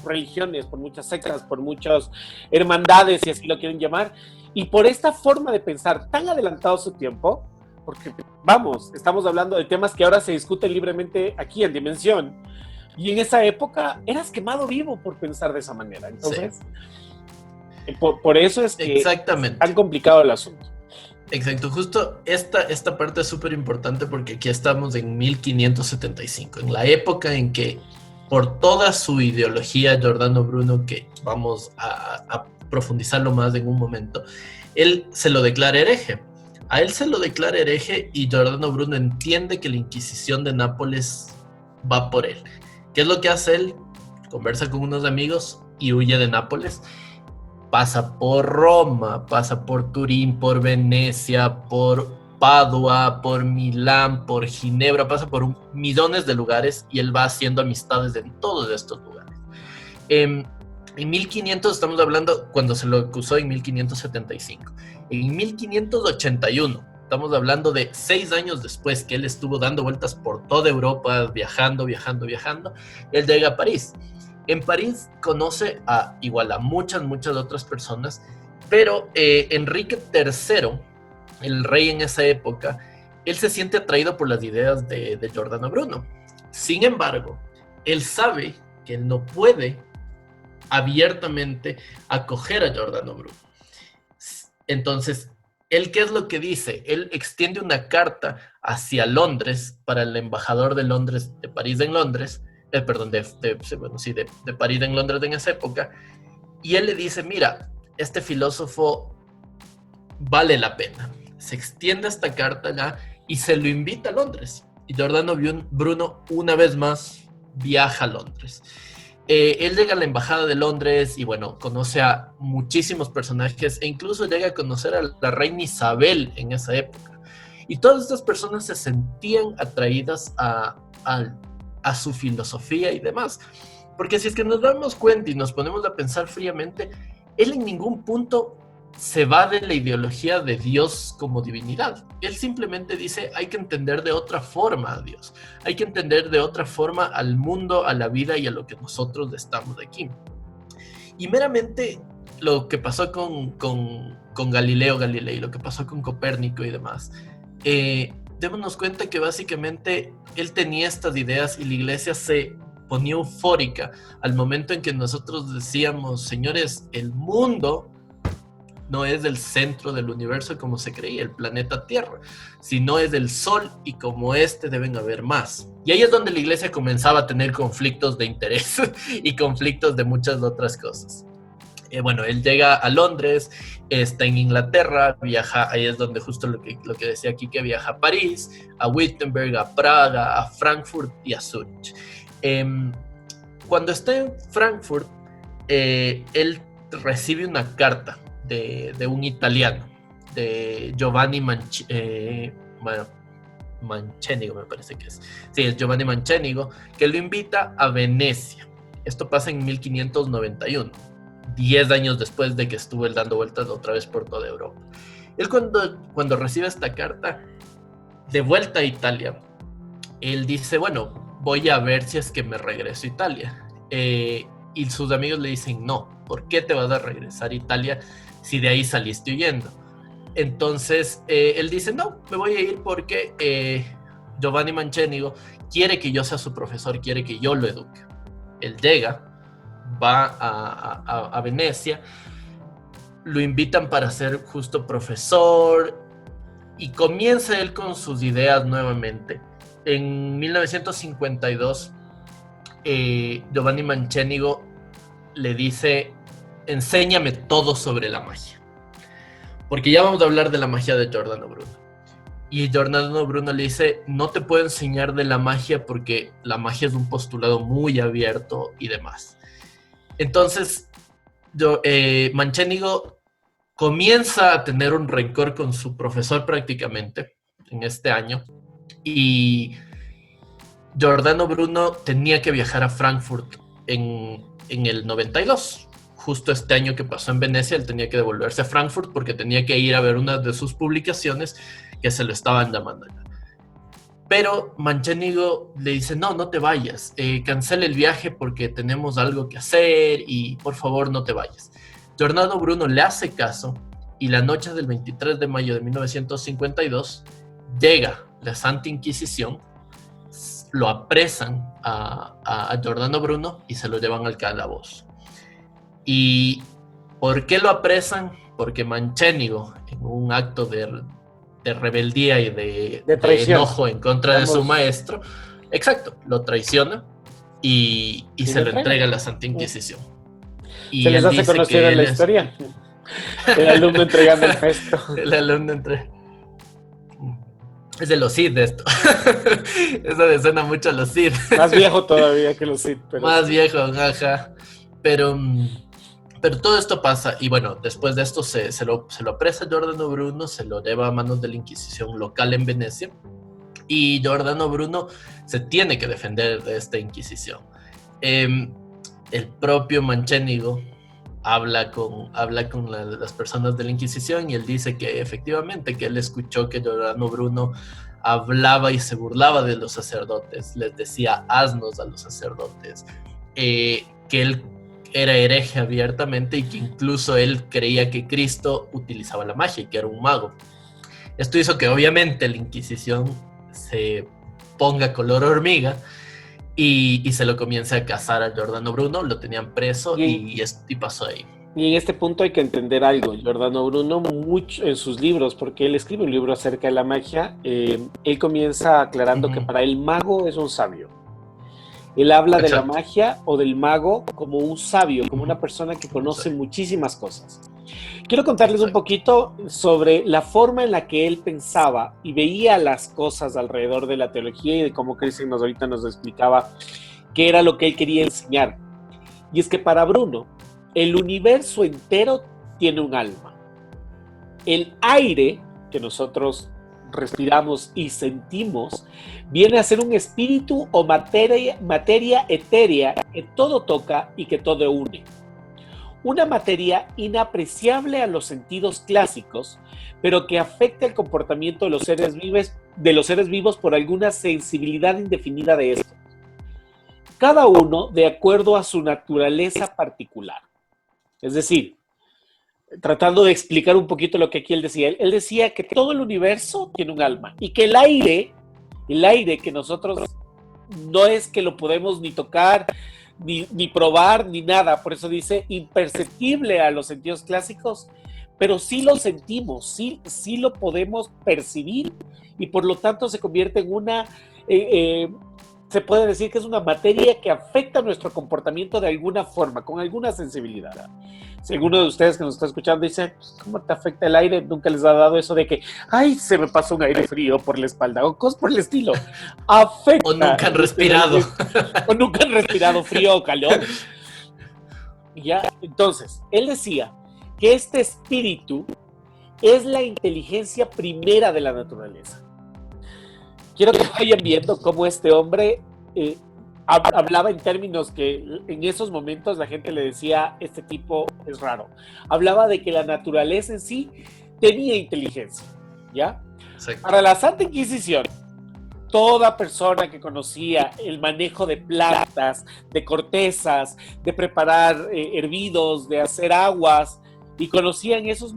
religiones, por muchas sectas, por muchas hermandades, si así lo quieren llamar, y por esta forma de pensar tan adelantado su tiempo, porque, vamos, estamos hablando de temas que ahora se discuten libremente aquí en Dimensión, Y en esa época eras quemado vivo por pensar de esa manera. Entonces, por eso es que exactamente. es tan complicado el asunto. Exacto, justo esta parte es súper importante porque aquí estamos en 1575, en la época en que por toda su ideología, Giordano Bruno, que vamos a profundizarlo más en un momento, él se lo declara hereje. A él se lo declara hereje y Giordano Bruno entiende que la Inquisición de Nápoles va por él. ¿Qué es lo que hace él? Conversa con unos amigos y huye de Nápoles. Pasa por Roma, pasa por Turín, por Venecia, por Padua, por Milán, por Ginebra, pasa por millones de lugares y él va haciendo amistades en todos estos lugares. En 1500 estamos hablando cuando se lo acusó en 1575. En 1581 estamos hablando de 6 años después que él estuvo dando vueltas por toda Europa, viajando, él llega a París. En París conoce igual a muchas otras personas, pero Enrique III, el rey en esa época, él se siente atraído por las ideas de Giordano Bruno. Sin embargo, él sabe que él no puede abiertamente acoger a Giordano Bruno. Entonces, ¿él qué es lo que dice? Él extiende una carta hacia Londres para el embajador de Londres, de París en Londres, de París en Londres en esa época, y él le dice, mira, este filósofo vale la pena. Se extiende esta carta ya y se lo invita a Londres. Y Giordano Bruno, una vez más, viaja a Londres. Él llega a la embajada de Londres y bueno, conoce a muchísimos personajes e incluso llega a conocer a la reina Isabel en esa época. Y todas estas personas se sentían atraídas a su filosofía y demás. Porque si es que nos damos cuenta y nos ponemos a pensar fríamente, él en ningún punto se va de la ideología de Dios como divinidad. Él simplemente dice, hay que entender de otra forma a Dios. Hay que entender de otra forma al mundo, a la vida y a lo que nosotros estamos aquí. Y meramente lo que pasó con Galileo Galilei, lo que pasó con Copérnico y demás, démonos cuenta que básicamente él tenía estas ideas y la iglesia se ponía eufórica al momento en que nosotros decíamos, señores, el mundo no es del centro del universo como se creía, el planeta Tierra, sino es del Sol y como este deben haber más. Y ahí es donde la iglesia comenzaba a tener conflictos de interés y conflictos de muchas otras cosas. Bueno, él llega a Londres, está en Inglaterra, viaja, ahí es donde justo lo que decía aquí, que viaja a París, a Wittenberg, a Praga, a Frankfurt y a Zurich. Cuando está en Frankfurt, él recibe una carta de un italiano, de Giovanni Mancenigo, me parece que es. Sí, es Giovanni Mancenigo, que lo invita a Venecia. Esto pasa en 1591. 10 años después de que estuvo él dando vueltas otra vez por toda Europa. Él cuando recibe esta carta, de vuelta a Italia, él dice, bueno, voy a ver si es que me regreso a Italia. Y sus amigos le dicen, no, ¿por qué te vas a regresar a Italia si de ahí saliste huyendo? Entonces, él dice, no, me voy a ir porque Giovanni Mancenigo quiere que yo sea su profesor, quiere que yo lo eduque. Él llega, va a Venecia, lo invitan para ser justo profesor y comienza él con sus ideas nuevamente. En 1952, Giovanni Mancenigo le dice, enséñame todo sobre la magia, porque ya vamos a hablar de la magia de Giordano Bruno. Y Giordano Bruno le dice, no te puedo enseñar de la magia porque la magia es un postulado muy abierto y demás. Entonces, Mancenigo comienza a tener un rencor con su profesor prácticamente en este año y Giordano Bruno tenía que viajar a Frankfurt en el 92. Justo este año que pasó en Venecia, él tenía que devolverse a Frankfurt porque tenía que ir a ver una de sus publicaciones que se lo estaban llamando. Pero Mancenigo le dice, no te vayas, cancela el viaje porque tenemos algo que hacer y por favor no te vayas. Giordano Bruno le hace caso y la noche del 23 de mayo de 1952 llega la Santa Inquisición, lo apresan a Giordano Bruno y se lo llevan al calabozo. ¿Y por qué lo apresan? Porque Manchenigo, en un acto de rebeldía y de enojo en contra de su maestro, exacto, lo traiciona y se lo entrega a la Santa Inquisición. Y se les hace conocer en la historia. El alumno entregando el gesto. El alumno es de los Cid esto. Eso le suena mucho a los Cid. Más viejo todavía que los Cid. Más viejo, ajá. Pero todo esto pasa, y bueno, después de esto se lo apresa Giordano Bruno, se lo lleva a manos de la Inquisición local en Venecia, y Giordano Bruno se tiene que defender de esta Inquisición. El propio Manchenigo habla con las personas de la Inquisición, y él dice que efectivamente que él escuchó que Giordano Bruno hablaba y se burlaba de los sacerdotes, les decía asnos a los sacerdotes, que él era hereje abiertamente y que incluso él creía que Cristo utilizaba la magia y que era un mago. Esto hizo que obviamente la Inquisición se ponga color hormiga y se lo comience a cazar a Giordano Bruno, lo tenían preso y pasó ahí. Y en este punto hay que entender algo. Giordano Bruno, mucho en sus libros, porque él escribe un libro acerca de la magia, él comienza aclarando que para él mago es un sabio. Él habla de la magia o del mago como un sabio, como una persona que conoce muchísimas cosas. Quiero contarles un poquito sobre la forma en la que él pensaba y veía las cosas alrededor de la teología y de cómo Cristian ahorita nos explicaba qué era lo que él quería enseñar. Y es que para Bruno, el universo entero tiene un alma. El aire que nosotros respiramos y sentimos viene a ser un espíritu o materia etérea que todo toca y que todo une. Una materia inapreciable a los sentidos clásicos, pero que afecta el comportamiento de los seres vivos por alguna sensibilidad indefinida de esto. Cada uno de acuerdo a su naturaleza particular. Es decir, tratando de explicar un poquito lo que aquí él decía que todo el universo tiene un alma y que el aire que nosotros no es que lo podemos ni tocar, ni probar, ni nada, por eso dice imperceptible a los sentidos clásicos, pero sí lo sentimos, sí lo podemos percibir y por lo tanto se convierte en una, se puede decir que es una materia que afecta nuestro comportamiento de alguna forma, con alguna sensibilidad. Si alguno de ustedes que nos está escuchando dice, ¿cómo te afecta el aire? Nunca les ha dado eso de que, ay, se me pasó un aire frío por la espalda, o cosas por el estilo. Afecta. O nunca han respirado. O nunca han respirado frío o calor. Ya, entonces, él decía que este espíritu es la inteligencia primera de la naturaleza. Quiero que vayan viendo cómo este hombre hablaba en términos que en esos momentos la gente le decía, este tipo es raro. Hablaba de que la naturaleza en sí tenía inteligencia, ¿ya? Exacto. Para la Santa Inquisición, toda persona que conocía el manejo de plantas, de cortezas, de preparar hervidos, de hacer aguas, y conocían esos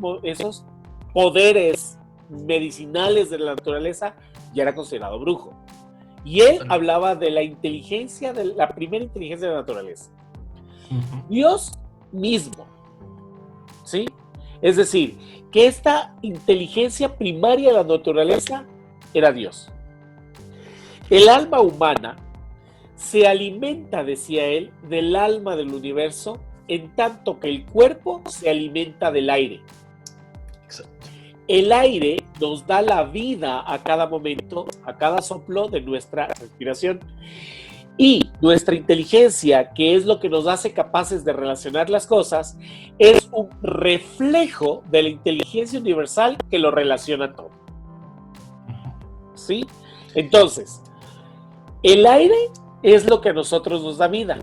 poderes medicinales de la naturaleza, ya era considerado brujo. Y él hablaba de la inteligencia, de la primera inteligencia de la naturaleza. Dios mismo, ¿sí? Es decir, que esta inteligencia primaria de la naturaleza era Dios. El alma humana se alimenta, decía él, del alma del universo, en tanto que el cuerpo se alimenta del aire. Exacto. El aire nos da la vida a cada momento, a cada soplo de nuestra respiración. Y nuestra inteligencia, que es lo que nos hace capaces de relacionar las cosas, es un reflejo de la inteligencia universal que lo relaciona todo. ¿Sí? Entonces, el aire es lo que a nosotros nos da vida.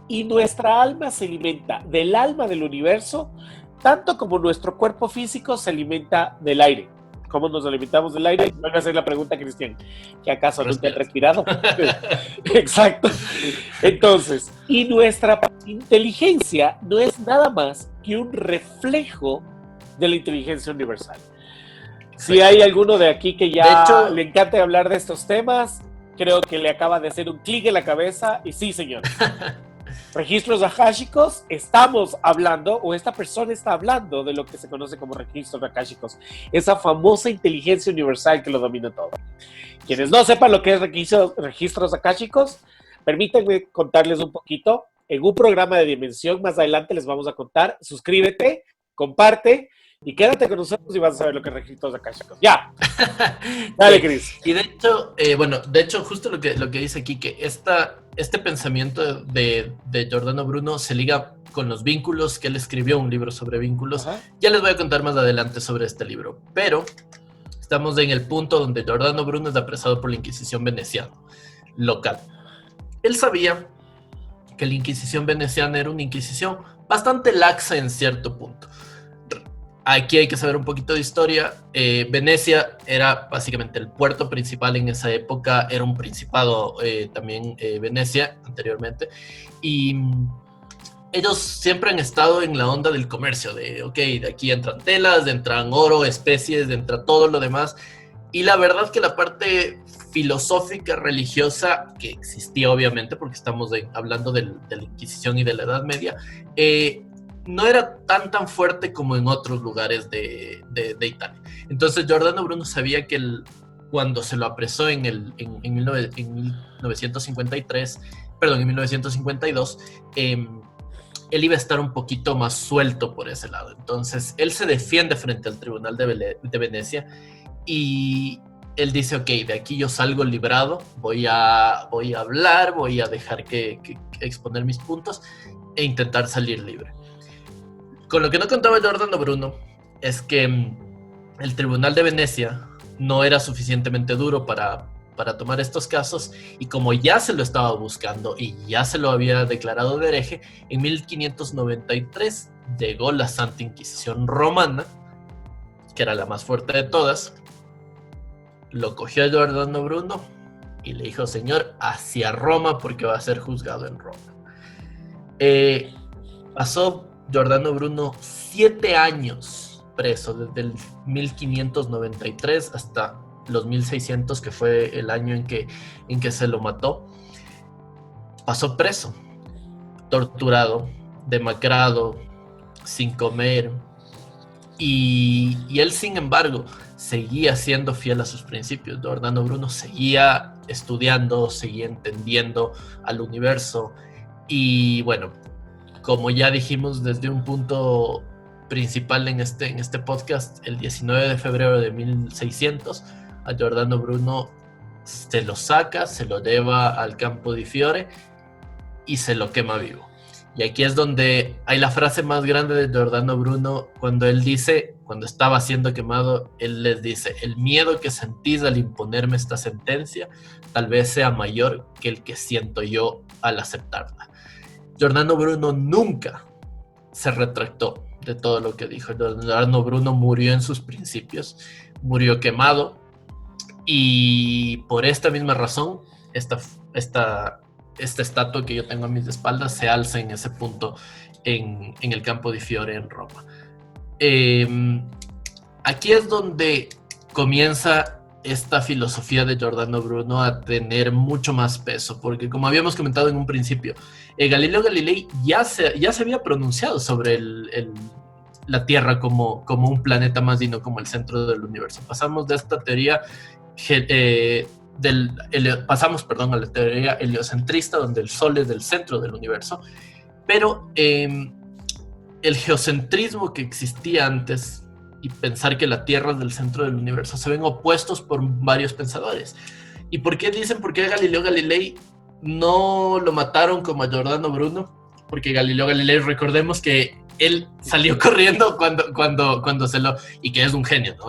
Y nuestra alma se alimenta del alma del universo, tanto como nuestro cuerpo físico se alimenta del aire. ¿Cómo nos alimentamos del aire? Van a hacer la pregunta, Cristian, ¿que acaso no te has respirado? Exacto. Entonces, y nuestra inteligencia no es nada más que un reflejo de la inteligencia universal. Si hay alguno de aquí que ya le encanta hablar de estos temas, creo que le acaba de hacer un clic en la cabeza y sí, señor. Registros akáshicos, estamos hablando, o esta persona está hablando de lo que se conoce como registros akáshicos, esa famosa inteligencia universal que lo domina todo. Quienes no sepan lo que es registros akáshicos, permítanme contarles un poquito. En un programa de Dimensión, más adelante les vamos a contar. Suscríbete, comparte y quédate con nosotros y vas a saber lo que es registros akáshicos. ¡Ya! Dale, Cris. Y de hecho, justo lo que dice aquí, que este pensamiento de Giordano Bruno se liga con los vínculos, que él escribió un libro sobre vínculos. Ajá. Ya les voy a contar más adelante sobre este libro, pero estamos en el punto donde Giordano Bruno es apresado por la Inquisición veneciana local. Él sabía que la Inquisición veneciana era una Inquisición bastante laxa en cierto punto. Aquí hay que saber un poquito de historia. Venecia era básicamente el puerto principal en esa época, era un principado también Venecia anteriormente, y ellos siempre han estado en la onda del comercio, de aquí entran telas, entran oro, especies, entra todo lo demás, y la verdad que la parte filosófica, religiosa, que existía obviamente, porque estamos hablando de la Inquisición y de la Edad Media, no era tan fuerte como en otros lugares de Italia. Entonces Giordano Bruno sabía que cuando se lo apresó en 1952, él iba a estar un poquito más suelto por ese lado. Entonces él se defiende frente al Tribunal de Venecia y él dice, ok, de aquí yo salgo librado, voy a hablar, voy a dejar que exponer mis puntos e intentar salir libre. Con lo que no contaba Giordano Bruno es que el Tribunal de Venecia no era suficientemente duro para tomar estos casos, y como ya se lo estaba buscando y ya se lo había declarado de hereje, en 1593 llegó la Santa Inquisición Romana, que era la más fuerte de todas, lo cogió a Giordano Bruno y le dijo, señor, hacia Roma porque va a ser juzgado en Roma. Pasó Giordano Bruno 7 años preso, desde el 1593 hasta los 1600, que fue el año en que se lo mató. Pasó preso, torturado, demacrado, sin comer, y él, sin embargo, seguía siendo fiel a sus principios. Giordano Bruno seguía estudiando, seguía entendiendo al universo, y bueno, como ya dijimos desde un punto principal en este podcast, el 19 de febrero de 1600, a Giordano Bruno se lo saca, se lo lleva al Campo di Fiore y se lo quema vivo. Y aquí es donde hay la frase más grande de Giordano Bruno, cuando él dice, cuando estaba siendo quemado, él les dice, el miedo que sentís al imponerme esta sentencia tal vez sea mayor que el que siento yo al aceptarla. Giordano Bruno nunca se retractó de todo lo que dijo. Giordano Bruno murió en sus principios, murió quemado, y por esta misma razón, esta estatua que yo tengo a mis espaldas se alza en ese punto en el Campo di Fiore en Roma. Aquí es donde comienza esta filosofía de Giordano Bruno a tener mucho más peso, porque como habíamos comentado en un principio, Galileo Galilei ya se había pronunciado sobre la Tierra como un planeta más y no como el centro del universo. Pasamos de esta teoría pasamos a la teoría heliocentrista, donde el Sol es del centro del universo, pero el geocentrismo que existía antes y pensar que la Tierra es del centro del universo se ven opuestos por varios pensadores. ¿Y por qué dicen por qué Galileo Galilei no lo mataron como a Giordano Bruno? Porque Galileo Galilei, recordemos que él salió corriendo cuando se lo... y que es un genio, ¿no?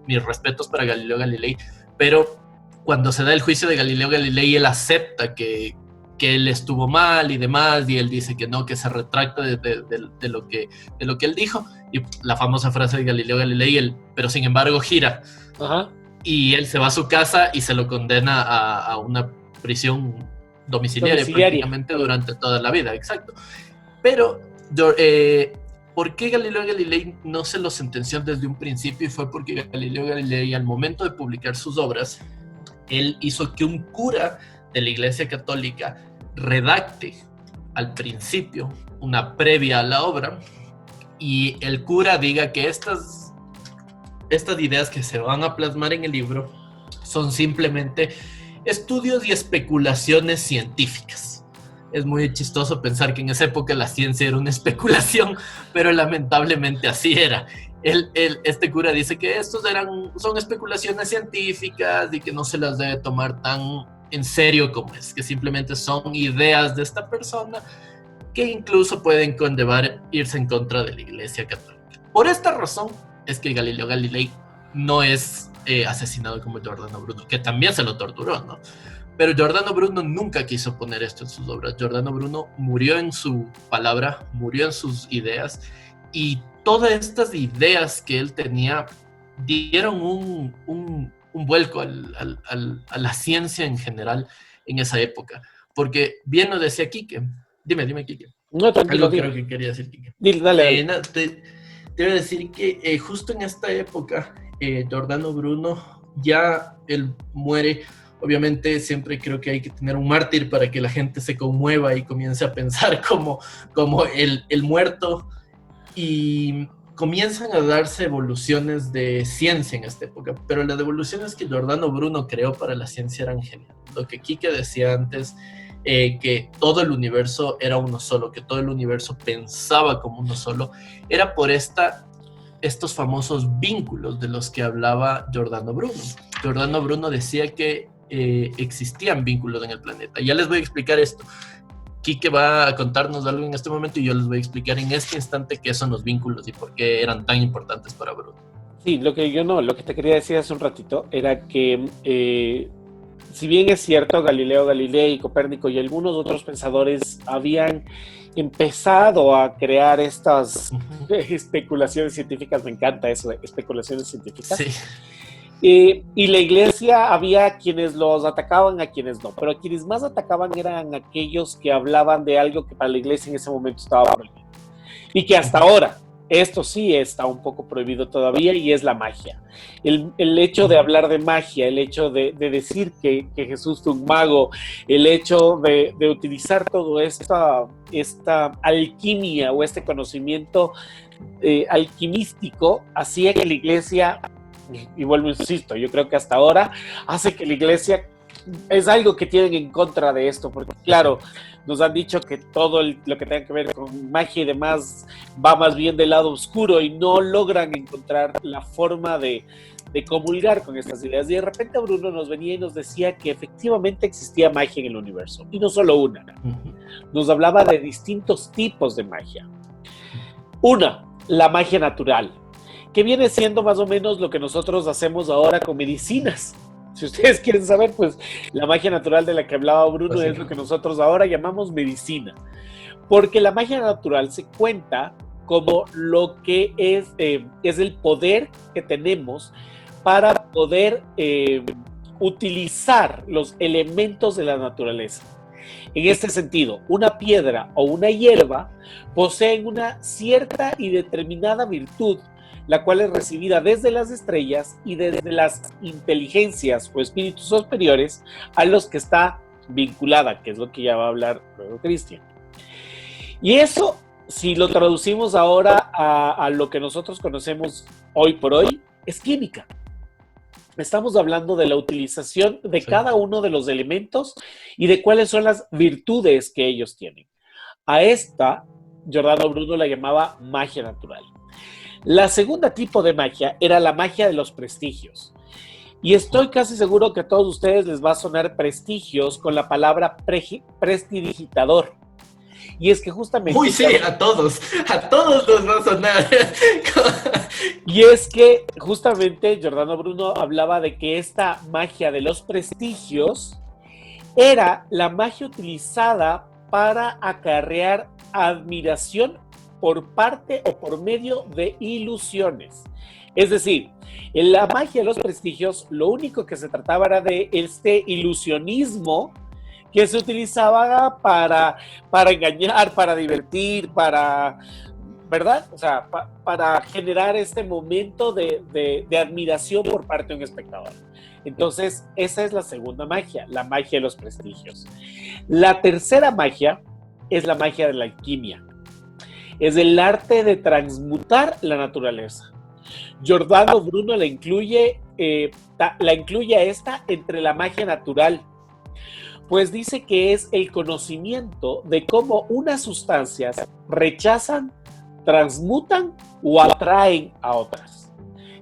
Mis respetos para Galileo Galilei, pero cuando se da el juicio de Galileo Galilei, él acepta que él estuvo mal y demás, y él dice que no, que se retracta de lo que él dijo, y la famosa frase de Galileo Galilei, pero sin embargo gira. Ajá. Y él se va a su casa y se lo condena a una prisión domiciliaria prácticamente durante toda la vida, exacto. Pero ¿por qué Galileo Galilei no se lo sentenció desde un principio? Y fue porque Galileo Galilei, al momento de publicar sus obras, él hizo que un cura de la Iglesia Católica redacte al principio una previa a la obra y el cura diga que estas ideas que se van a plasmar en el libro son simplemente estudios y especulaciones científicas. Es muy chistoso pensar que en esa época la ciencia era una especulación, pero lamentablemente así era. Este cura dice que son especulaciones científicas y que no se las debe tomar tan en serio como es, que simplemente son ideas de esta persona que incluso pueden conllevar irse en contra de la Iglesia Católica. Por esta razón es que Galileo Galilei no es asesinado como Giordano Bruno, que también se lo torturó, ¿no? Pero Giordano Bruno nunca quiso poner esto en sus obras. Giordano Bruno murió en su palabra, murió en sus ideas, y todas estas ideas que él tenía dieron un vuelco a la ciencia en general en esa época. Porque bien lo decía Quique. Dime, Quique. No, tranquilo. Algo creo que quería decir Quique. Dale. Te voy a decir que justo en esta época, Giordano Bruno, ya él muere. Obviamente siempre creo que hay que tener un mártir para que la gente se conmueva y comience a pensar como el muerto, y comienzan a darse evoluciones de ciencia en esta época, pero las evoluciones que Giordano Bruno creó para la ciencia eran geniales. Lo que Quique decía antes, que todo el universo era uno solo, que todo el universo pensaba como uno solo, era por estos famosos vínculos de los que hablaba Giordano Bruno. Giordano Bruno decía que existían vínculos en el planeta. Ya les voy a explicar esto. Quique va a contarnos algo en este momento y yo les voy a explicar en este instante qué son los vínculos y por qué eran tan importantes para Bruno. Sí, lo que te quería decir hace un ratito era que si bien es cierto, Galileo Galilei, Copérnico y algunos otros pensadores habían empezado a crear estas especulaciones científicas, me encanta eso, especulaciones científicas. Sí. Y la iglesia había quienes los atacaban, a quienes no, pero quienes más atacaban eran aquellos que hablaban de algo que para la iglesia en ese momento estaba prohibido. Y que hasta ahora, esto sí está un poco prohibido todavía, y es la magia. El hecho de hablar de magia, el hecho de decir que Jesús fue un mago, el hecho de utilizar todo esta alquimia o este conocimiento alquimístico, hacía que la iglesia, y vuelvo, insisto, yo creo que hasta ahora hace que la iglesia es algo que tienen en contra de esto, porque claro, nos han dicho que todo lo que tenga que ver con magia y demás va más bien del lado oscuro y no logran encontrar la forma de comulgar con estas ideas. Y de repente Bruno nos venía y nos decía que efectivamente existía magia en el universo, y no solo una. Nos hablaba de distintos tipos de magia. Una, la magia natural, que viene siendo más o menos lo que nosotros hacemos ahora con medicinas. Si ustedes quieren saber, pues la magia natural de la que hablaba Bruno es lo que nosotros ahora llamamos medicina. Porque la magia natural se cuenta como lo que es el poder que tenemos para poder utilizar los elementos de la naturaleza. En este sentido, una piedra o una hierba poseen una cierta y determinada virtud, la cual es recibida desde las estrellas y desde las inteligencias o espíritus superiores a los que está vinculada, que es lo que ya va a hablar luego Cristian. Y eso, si lo traducimos ahora a lo que nosotros conocemos hoy por hoy, es química. Estamos hablando de la utilización de cada uno de los elementos y de cuáles son las virtudes que ellos tienen. A esta, Giordano Bruno la llamaba magia natural. La segunda tipo de magia era la magia de los prestigios. Y estoy casi seguro que a todos ustedes les va a sonar prestigios con la palabra prestidigitador. Y es que justamente... Uy, sí, a todos nos va a sonar. Y es que justamente Giordano Bruno hablaba de que esta magia de los prestigios era la magia utilizada para acarrear admiración por parte o por medio de ilusiones. Es decir, en la magia de los prestigios, lo único que se trataba era de este ilusionismo que se utilizaba para engañar, para divertir, ¿verdad? O sea, para generar este momento de admiración por parte de un espectador. Entonces, esa es la segunda magia, la magia de los prestigios. La tercera magia es la magia de la alquimia. Es el arte de transmutar la naturaleza. Giordano Bruno la incluye a esta entre la magia natural, pues dice que es el conocimiento de cómo unas sustancias rechazan, transmutan o atraen a otras.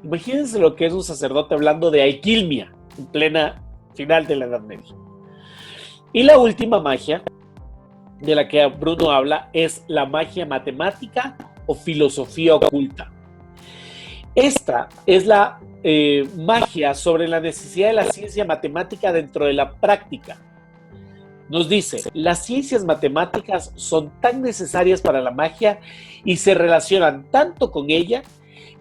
Imagínense lo que es un sacerdote hablando de alquimia en plena final de la Edad Media. Y la última magia de la que Bruno habla es la magia matemática o filosofía oculta. Esta es la magia sobre la necesidad de la ciencia matemática dentro de la práctica. Nos dice, las ciencias matemáticas son tan necesarias para la magia y se relacionan tanto con ella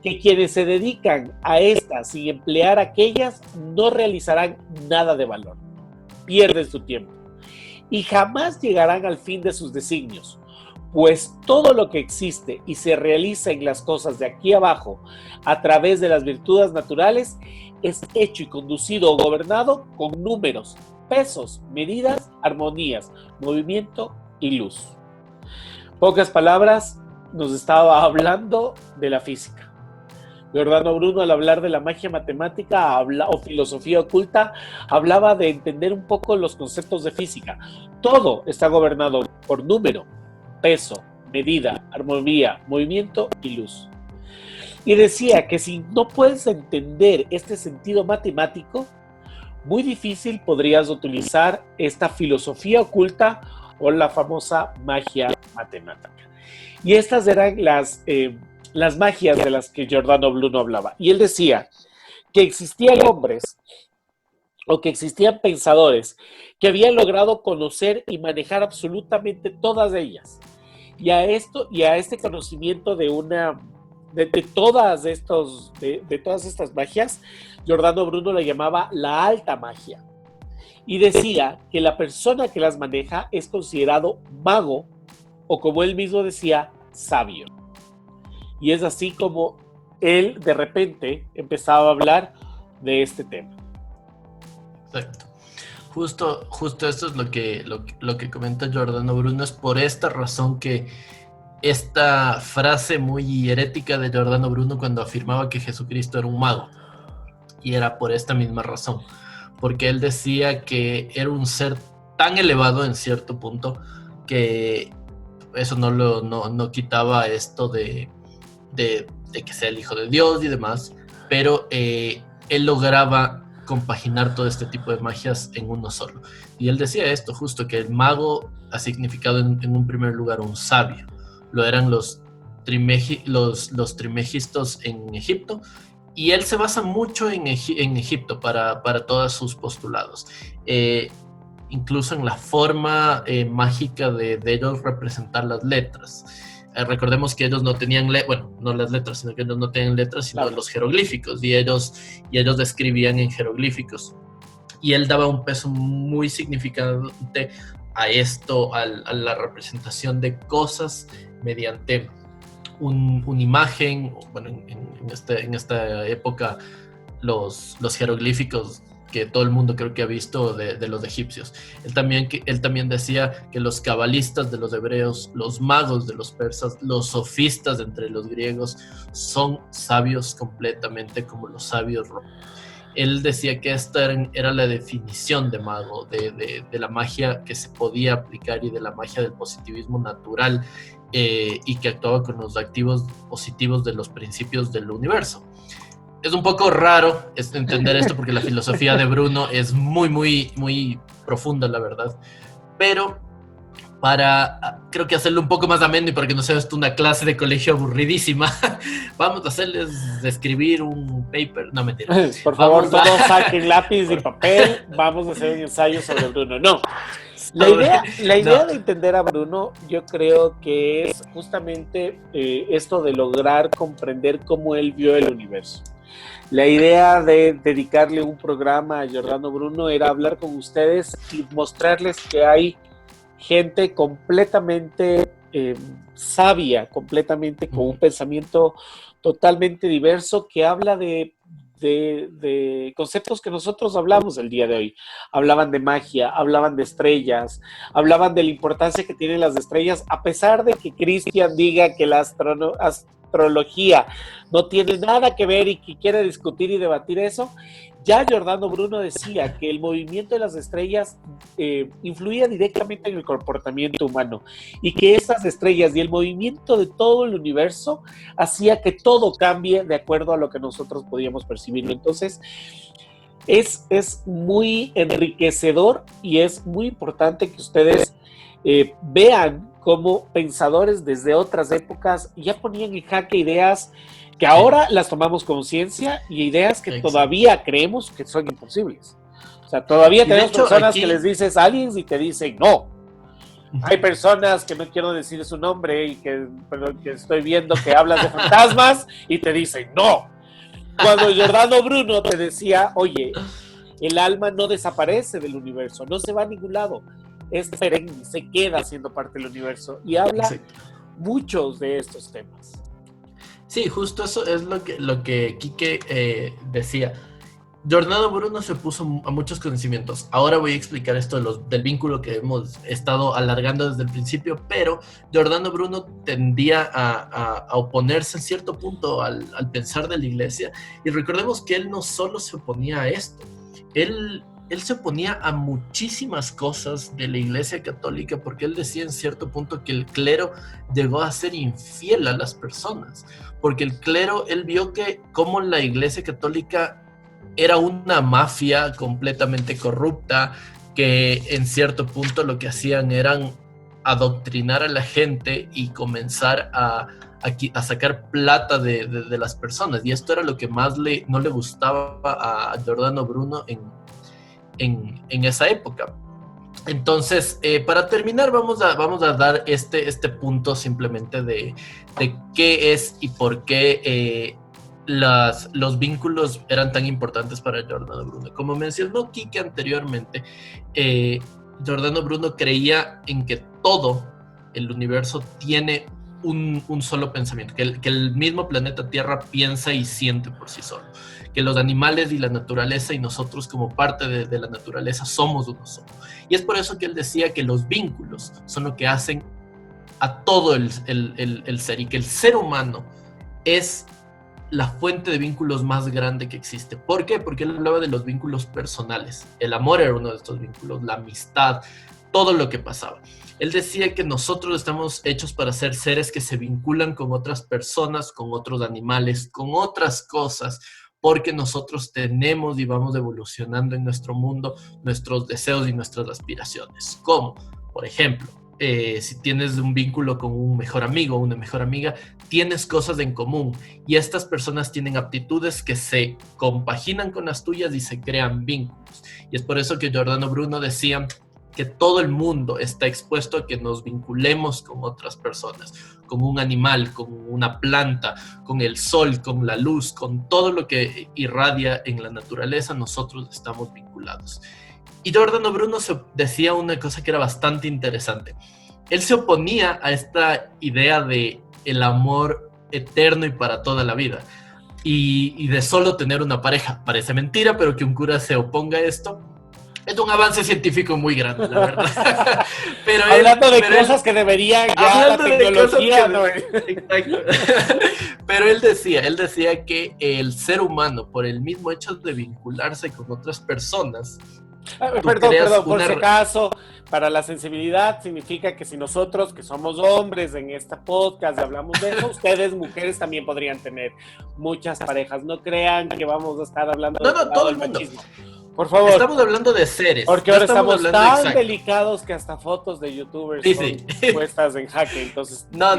que quienes se dedican a esta sin emplear aquellas no realizarán nada de valor. Pierden su tiempo y jamás llegarán al fin de sus designios, pues todo lo que existe y se realiza en las cosas de aquí abajo a través de las virtudes naturales es hecho y conducido o gobernado con números, pesos, medidas, armonías, movimiento y luz. Pocas palabras, nos estaba hablando de la física. Giordano Bruno, al hablar de la magia matemática o filosofía oculta, hablaba de entender un poco los conceptos de física. Todo está gobernado por número, peso, medida, armonía, movimiento y luz. Y decía que si no puedes entender este sentido matemático, muy difícil podrías utilizar esta filosofía oculta o la famosa magia matemática. Y estas eran las magias de las que Giordano Bruno hablaba. Y él decía que existían hombres o que existían pensadores que habían logrado conocer y manejar absolutamente todas ellas. Y a este conocimiento de todas estas magias, Giordano Bruno la llamaba la alta magia. Y decía que la persona que las maneja es considerado mago o, como él mismo decía, sabio. Y es así como él de repente empezaba a hablar de este tema. Exacto. Justo esto es lo que comenta Giordano Bruno. Es por esta razón que esta frase muy herética de Giordano Bruno cuando afirmaba que Jesucristo era un mago. Y era por esta misma razón. Porque él decía que era un ser tan elevado en cierto punto que eso no quitaba esto de que sea el hijo de Dios y demás, pero él lograba compaginar todo este tipo de magias en uno solo. Y él decía esto, justo que el mago ha significado en un primer lugar un sabio. Lo eran los trimegistos en Egipto, y él se basa mucho en Egipto para todos sus postulados. Incluso en la forma mágica de ellos representar las letras. Recordemos que ellos no tenían no las letras, sino que ellos no tenían letras, sino claro, los jeroglíficos, y ellos describían en jeroglíficos. Y él daba un peso muy significante a esto, a la representación de cosas mediante una imagen. Bueno, en esta época los jeroglíficos que todo el mundo creo que ha visto de los egipcios. Él también decía que los cabalistas de los hebreos, los magos de los persas, los sofistas entre los griegos son sabios completamente como los sabios romanos. Él decía que esta era la definición de mago, de la magia que se podía aplicar y de la magia del positivismo natural, y que actuaba con los activos positivos de los principios del universo. Es un poco raro entender esto porque la filosofía de Bruno es muy, muy, muy profunda, la verdad. Pero creo que hacerlo un poco más ameno y para que no sea esto una clase de colegio aburridísima, vamos a hacerles escribir un paper. No, mentira. Por favor, todos saquen lápiz y papel. Vamos a hacer un ensayo sobre Bruno. No. La idea de entender a Bruno, yo creo que es justamente esto de lograr comprender cómo él vio el universo. La idea de dedicarle un programa a Giordano Bruno era hablar con ustedes y mostrarles que hay gente completamente sabia, completamente con un pensamiento totalmente diverso, que habla de de conceptos que nosotros hablamos el día de hoy. Hablaban de magia, hablaban de estrellas, hablaban de la importancia que tienen las estrellas, a pesar de que Christian diga que la astrología no tiene nada que ver y que quiere discutir y debatir eso. Ya Giordano Bruno decía que el movimiento de las estrellas influía directamente en el comportamiento humano y que estas estrellas y el movimiento de todo el universo hacía que todo cambie de acuerdo a lo que nosotros podíamos percibirlo. Entonces, es muy enriquecedor y es muy importante que ustedes vean cómo pensadores desde otras épocas ya ponían en jaque ideas que ahora las tomamos conciencia y ideas que todavía creemos que son imposibles. O sea, todavía tenemos personas que les dices aliens y te dicen no. Hay personas que no quiero decir su nombre y que estoy viendo que hablas de fantasmas y te dicen no. Cuando Giordano Bruno te decía, oye, el alma no desaparece del universo, no se va a ningún lado, es perenne, se queda siendo parte del universo y habla muchos de estos temas. Sí, justo eso es lo que Quique decía. Giordano Bruno se puso a muchos conocimientos. Ahora voy a explicar esto del vínculo que hemos estado alargando desde el principio, pero Giordano Bruno tendía a oponerse en cierto punto al pensar de la iglesia. Y recordemos que él no solo se oponía a esto, él se oponía a muchísimas cosas de la Iglesia Católica porque él decía en cierto punto que el clero llegó a ser infiel a las personas, porque el clero, él vio que como la Iglesia Católica era una mafia completamente corrupta, que en cierto punto lo que hacían eran adoctrinar a la gente y comenzar a sacar plata de las personas, y esto era lo que más no le gustaba a Giordano Bruno en esa época. Entonces, para terminar, vamos a dar este punto simplemente de qué es y por qué los vínculos eran tan importantes para Giordano Bruno. Como mencionó Quique anteriormente, Giordano Bruno creía en que todo el universo tiene un solo pensamiento, que el mismo planeta Tierra piensa y siente por sí solo, que los animales y la naturaleza y nosotros como parte de la naturaleza somos uno solo. Y es por eso que él decía que los vínculos son lo que hacen a todo el ser, y que el ser humano es la fuente de vínculos más grande que existe. ¿Por qué? Porque él hablaba de los vínculos personales. El amor era uno de estos vínculos, la amistad, todo lo que pasaba. Él decía que nosotros estamos hechos para ser seres que se vinculan con otras personas, con otros animales, con otras cosas, porque nosotros tenemos y vamos evolucionando en nuestro mundo nuestros deseos y nuestras aspiraciones. ¿Cómo? Por ejemplo, si tienes un vínculo con un mejor amigo o una mejor amiga, tienes cosas en común y estas personas tienen aptitudes que se compaginan con las tuyas y se crean vínculos. Y es por eso que Giordano Bruno decía que todo el mundo está expuesto a que nos vinculemos con otras personas, con un animal, con una planta, con el sol, con la luz, con todo lo que irradia en la naturaleza, nosotros estamos vinculados. Y Giordano Bruno decía una cosa que era bastante interesante. Él se oponía a esta idea de el amor eterno y para toda la vida, y de solo tener una pareja. Parece mentira, pero que un cura se oponga a esto es un avance científico muy grande, la verdad. Pero hablando de cosas que deberían ya la tecnología, ¿no? Exacto. Pero él decía que el ser humano, por el mismo hecho de vincularse con otras personas, perdón, por si acaso, para la sensibilidad significa que si nosotros, que somos hombres en esta podcast y hablamos de eso, ustedes, mujeres, también podrían tener muchas parejas. No crean que vamos a estar hablando de todo el mundo. Machismo. Por favor. Estamos hablando de seres. Porque ahora estamos tan delicados que hasta fotos de youtubers son puestas en jaque. Entonces, no,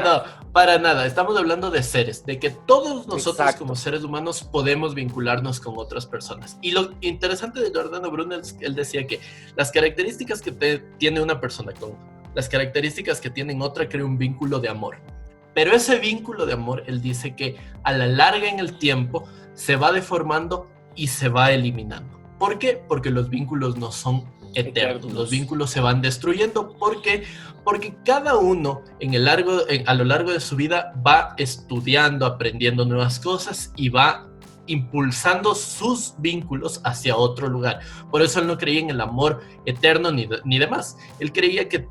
para nada. Estamos hablando de seres, de que todos nosotros como seres humanos podemos vincularnos con otras personas. Y lo interesante de Giordano Bruno es que él decía que las características que tiene una persona con las características que tienen otra crea un vínculo de amor. Pero ese vínculo de amor, él dice que a la larga en el tiempo se va deformando y se va eliminando. ¿Por qué? Porque los vínculos no son eternos. Los vínculos se van destruyendo. ¿Por qué? Porque cada uno a lo largo de su vida va estudiando, aprendiendo nuevas cosas y va impulsando sus vínculos hacia otro lugar. Por eso él no creía en el amor eterno ni demás. Él creía que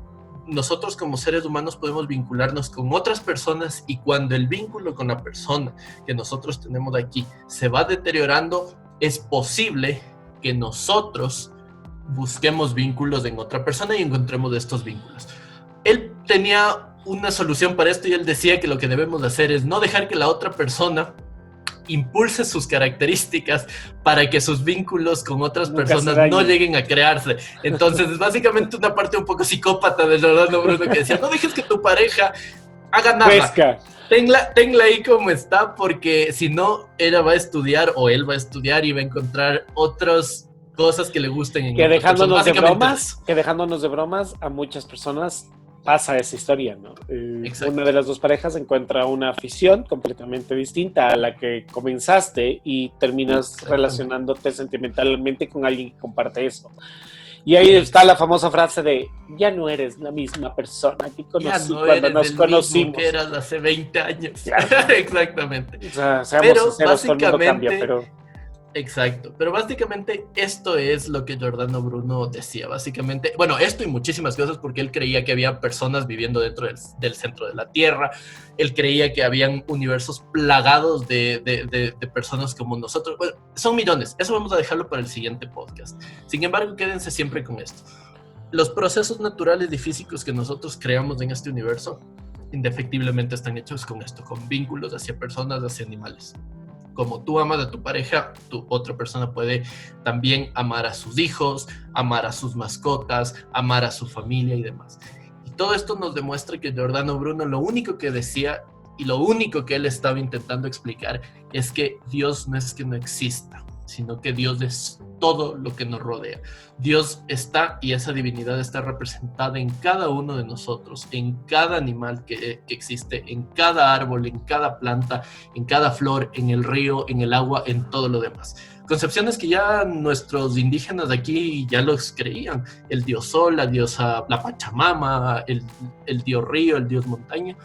nosotros como seres humanos podemos vincularnos con otras personas, y cuando el vínculo con la persona que nosotros tenemos aquí se va deteriorando, es posible que nosotros busquemos vínculos en otra persona y encontremos estos vínculos. Él tenía una solución para esto, y él decía que lo que debemos hacer es no dejar que la otra persona impulse sus características para que sus vínculos con otras personas no lleguen a crearse. Entonces es básicamente una parte un poco psicópata de Giordano Bruno, que decía: no dejes que tu pareja haga nada. Pesca. Tenla ahí como está, porque si no, ella va a estudiar, o él va a estudiar y va a encontrar otras cosas que le gusten en que dejándonos de bromas, a muchas personas pasa esa historia, ¿no? Una de las dos parejas encuentra una afición completamente distinta a la que comenzaste, y terminas relacionándote sentimentalmente con alguien que comparte eso. Y ahí está la famosa frase de: ya no eres la misma persona que conocí cuando nos conocimos. Que eras hace 20 años. Claro. Exactamente. O sea, seamos sinceros, todo el mundo cambia, pero... Exacto, pero básicamente esto es lo que Giordano Bruno decía. Básicamente, bueno, esto y muchísimas cosas, porque él creía que había personas viviendo dentro del centro de la Tierra. Él creía que habían universos plagados de personas como nosotros. Bueno, son millones, eso vamos a dejarlo para el siguiente podcast. Sin embargo, quédense siempre con esto. Los procesos naturales y físicos que nosotros creamos en este universo, indefectiblemente están hechos con esto, con vínculos hacia personas, hacia animales. Como tú amas a tu pareja, tu otra persona puede también amar a sus hijos, amar a sus mascotas, amar a su familia y demás. Y todo esto nos demuestra que Giordano Bruno lo único que decía, y lo único que él estaba intentando explicar, es que Dios no es que no exista, sino que Dios es todo lo que nos rodea. Dios está, y esa divinidad está representada en cada uno de nosotros, en cada animal que existe, en cada árbol, en cada planta, en cada flor, en el río, en el agua, en todo lo demás. Concepciones que ya nuestros indígenas de aquí ya los creían: el dios sol, la diosa, la Pachamama, el dios río, el dios montaña.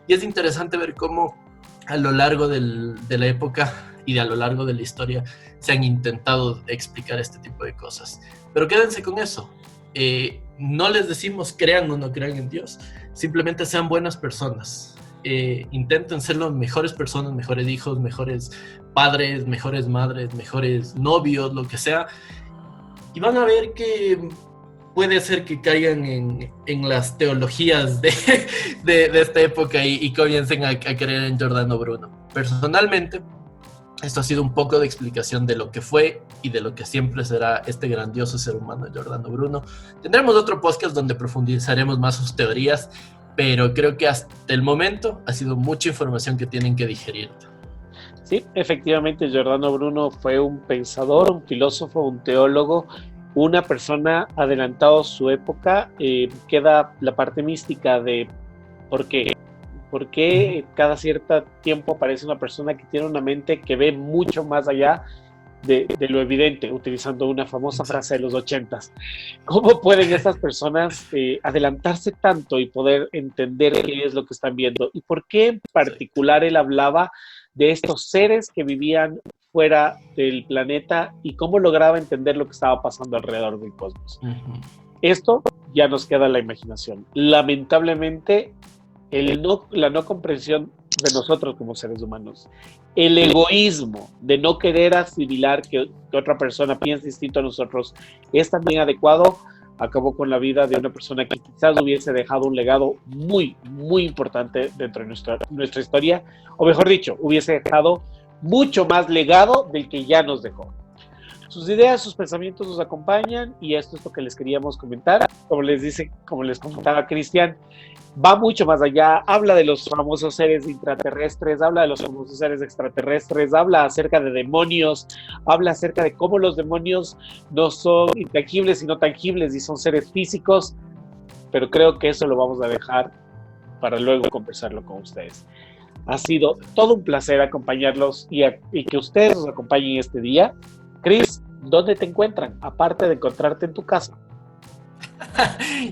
Y es interesante ver cómo a lo largo de la época y a lo largo de la historia se han intentado explicar este tipo de cosas. Pero quédense con eso. No les decimos crean o no crean en Dios, simplemente sean buenas personas. Intenten ser las mejores personas, mejores hijos, mejores padres, mejores madres, mejores novios, lo que sea. Y van a ver que puede ser que caigan en las teologías de esta época y comiencen a creer en Giordano Bruno. Personalmente, esto ha sido un poco de explicación de lo que fue y de lo que siempre será este grandioso ser humano, Giordano Bruno. Tendremos otro podcast donde profundizaremos más sus teorías, pero creo que hasta el momento ha sido mucha información que tienen que digerir. Sí, efectivamente, Giordano Bruno fue un pensador, un filósofo, un teólogo, una persona adelantado a su época. Queda la parte mística de por qué. ¿Por qué cada cierto tiempo aparece una persona que tiene una mente que ve mucho más allá de lo evidente, utilizando una famosa frase de los 80s? ¿Cómo pueden estas personas adelantarse tanto y poder entender qué es lo que están viendo? ¿Y por qué en particular él hablaba de estos seres que vivían fuera del planeta y cómo lograba entender lo que estaba pasando alrededor del cosmos? Esto ya nos queda en la imaginación. Lamentablemente, la no comprensión de nosotros como seres humanos, el egoísmo de no querer asimilar que otra persona piense distinto a nosotros es también adecuado, acabó con la vida de una persona que quizás hubiese dejado un legado muy, muy importante dentro de nuestra historia, o mejor dicho, hubiese dejado mucho más legado del que ya nos dejó. Sus ideas, sus pensamientos nos acompañan, y esto es lo que les queríamos comentar. Como les comentaba Cristian, va mucho más allá. Habla de los famosos seres intraterrestres, habla de los famosos seres extraterrestres, habla acerca de demonios, habla acerca de cómo los demonios no son intangibles sino tangibles y son seres físicos, pero creo que eso lo vamos a dejar para luego conversarlo con ustedes. Ha sido todo un placer acompañarlos y que ustedes nos acompañen este día. Chris, ¿dónde te encuentran? Aparte de encontrarte en tu casa.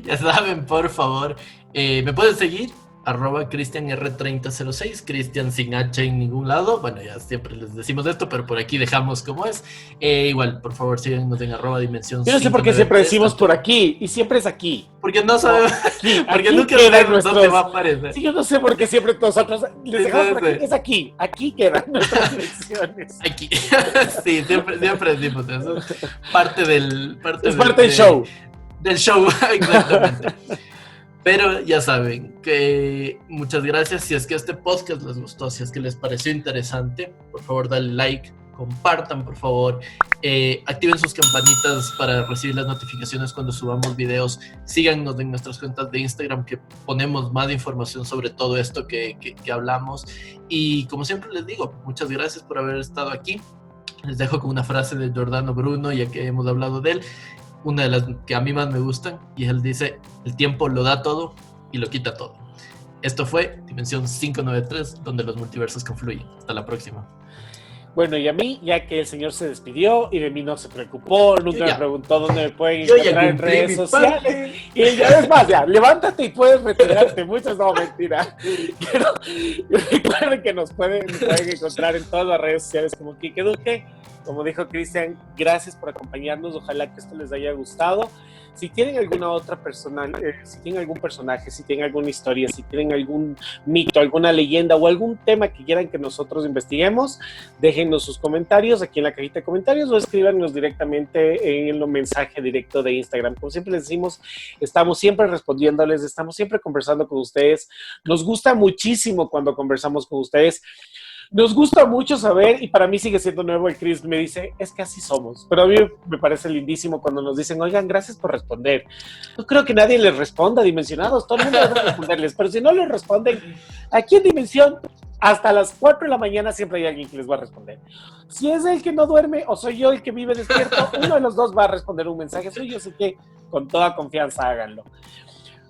Ya saben, por favor, me pueden seguir @CristianR3006, Cristian sin H en ningún lado. Bueno, ya siempre les decimos esto, pero por aquí dejamos como es. Igual, por favor, síganos en @dimensión. Yo no sé por qué siempre decimos por aquí, y siempre es aquí. Porque no sabemos, Aquí, porque aquí nunca quedan sabemos nuestros... dónde va a aparecer. Sí, yo no sé por qué siempre nosotros les dejamos por Entonces, aquí, es aquí quedan nuestras lecciones. Aquí. Sí, siempre decimos eso. Parte del show. Del show, exactamente. Pero ya saben que muchas gracias. Si es que este podcast les gustó, si es que les pareció interesante, por favor dale like, compartan por favor, activen sus campanitas para recibir las notificaciones cuando subamos videos, síganos en nuestras cuentas de Instagram que ponemos más información sobre todo esto que hablamos, y como siempre les digo, muchas gracias por haber estado aquí. Les dejo con una frase de Giordano Bruno, ya que hemos hablado de él, una de las que a mí más me gustan, y él dice: el tiempo lo da todo y lo quita todo. Esto fue Dimensión 593, donde los multiversos confluyen. Hasta la próxima. Bueno, y a mí, ya que el señor se despidió y de mí no se preocupó, nunca me preguntó dónde me pueden encontrar en redes sociales. Y ya es más, ya, levántate y puedes retirarte. Muchas, no, mentira. Pero recuerden que nos pueden encontrar en todas las redes sociales como Kike Duque. Como dijo Cristian, gracias por acompañarnos. Ojalá que esto les haya gustado. Si tienen alguna otra persona, si tienen algún personaje, si tienen alguna historia, si tienen algún mito, alguna leyenda o algún tema que quieran que nosotros investiguemos, déjenos sus comentarios aquí en la cajita de comentarios o escríbanos directamente en el mensaje directo de Instagram. Como siempre les decimos, estamos siempre respondiéndoles, estamos siempre conversando con ustedes. Nos gusta muchísimo cuando conversamos con ustedes. Nos gusta mucho saber, y para mí sigue siendo nuevo, el Chris me dice, es que así somos. Pero a mí me parece lindísimo cuando nos dicen, oigan, gracias por responder. No creo que nadie les responda, Dimensionados, todo el mundo debe responderles, pero si no les responden, aquí en Dimensión, hasta las 4 de la mañana siempre hay alguien que les va a responder. Si es el que no duerme o soy yo el que vive despierto, uno de los dos va a responder un mensaje suyo, así que con toda confianza háganlo.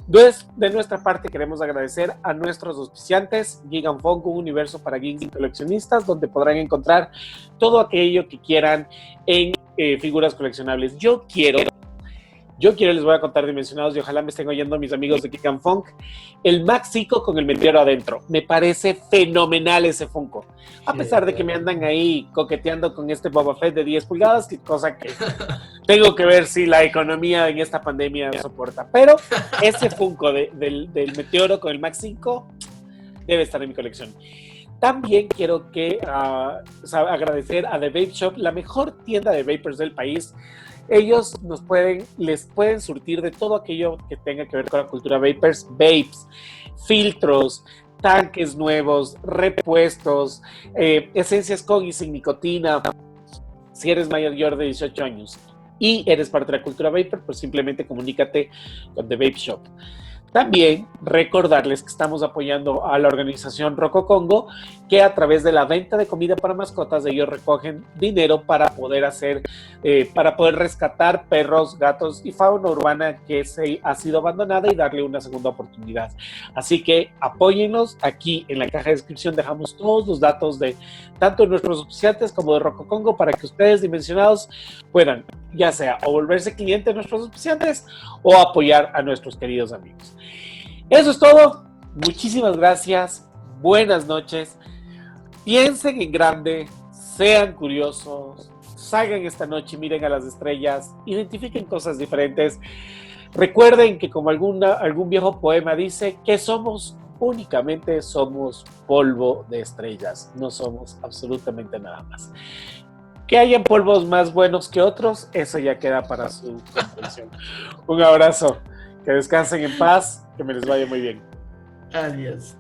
Entonces, de nuestra parte queremos agradecer a nuestros auspiciantes, Geek & Funko, un universo para geeks y coleccionistas, donde podrán encontrar todo aquello que quieran en figuras coleccionables. Yo quiero, les voy a contar, Dimensionados, y ojalá me estén oyendo mis amigos de Geek & Funk, el Max 5 con el meteoro adentro. Me parece fenomenal ese Funko. A pesar de que me andan ahí coqueteando con este Boba Fett de 10 pulgadas, que cosa que tengo que ver si la economía en esta pandemia soporta. Pero ese Funko del meteoro con el Max 5 debe estar en mi colección. También quiero agradecer a The Vape Shop, la mejor tienda de vapers del país. Ellos les pueden surtir de todo aquello que tenga que ver con la cultura vapers, vapes, filtros, tanques nuevos, repuestos, esencias con y sin nicotina. Si eres mayor de 18 años y eres parte de la cultura vapor, pues simplemente comunícate con The Vape Shop. También recordarles que estamos apoyando a la organización Rococongo, que a través de la venta de comida para mascotas, ellos recogen dinero para poder rescatar perros, gatos y fauna urbana que ha sido abandonada y darle una segunda oportunidad. Así que apóyennos. Aquí en la caja de descripción dejamos todos los datos de tanto de nuestros auspiciantes como de Rococongo para que ustedes, Dimensionados, puedan ya sea o volverse cliente de nuestros auspiciantes o apoyar a nuestros queridos amigos. Eso es todo. Muchísimas gracias. Buenas noches. Piensen en grande. Sean curiosos. Salgan esta noche y miren a las estrellas. Identifiquen cosas diferentes. Recuerden que, como algún viejo poema dice, que únicamente somos polvo de estrellas. No somos absolutamente nada más. Que hayan polvos más buenos que otros, eso ya queda para su comprensión. Un abrazo. Que descansen en paz, que me les vaya muy bien. Adiós.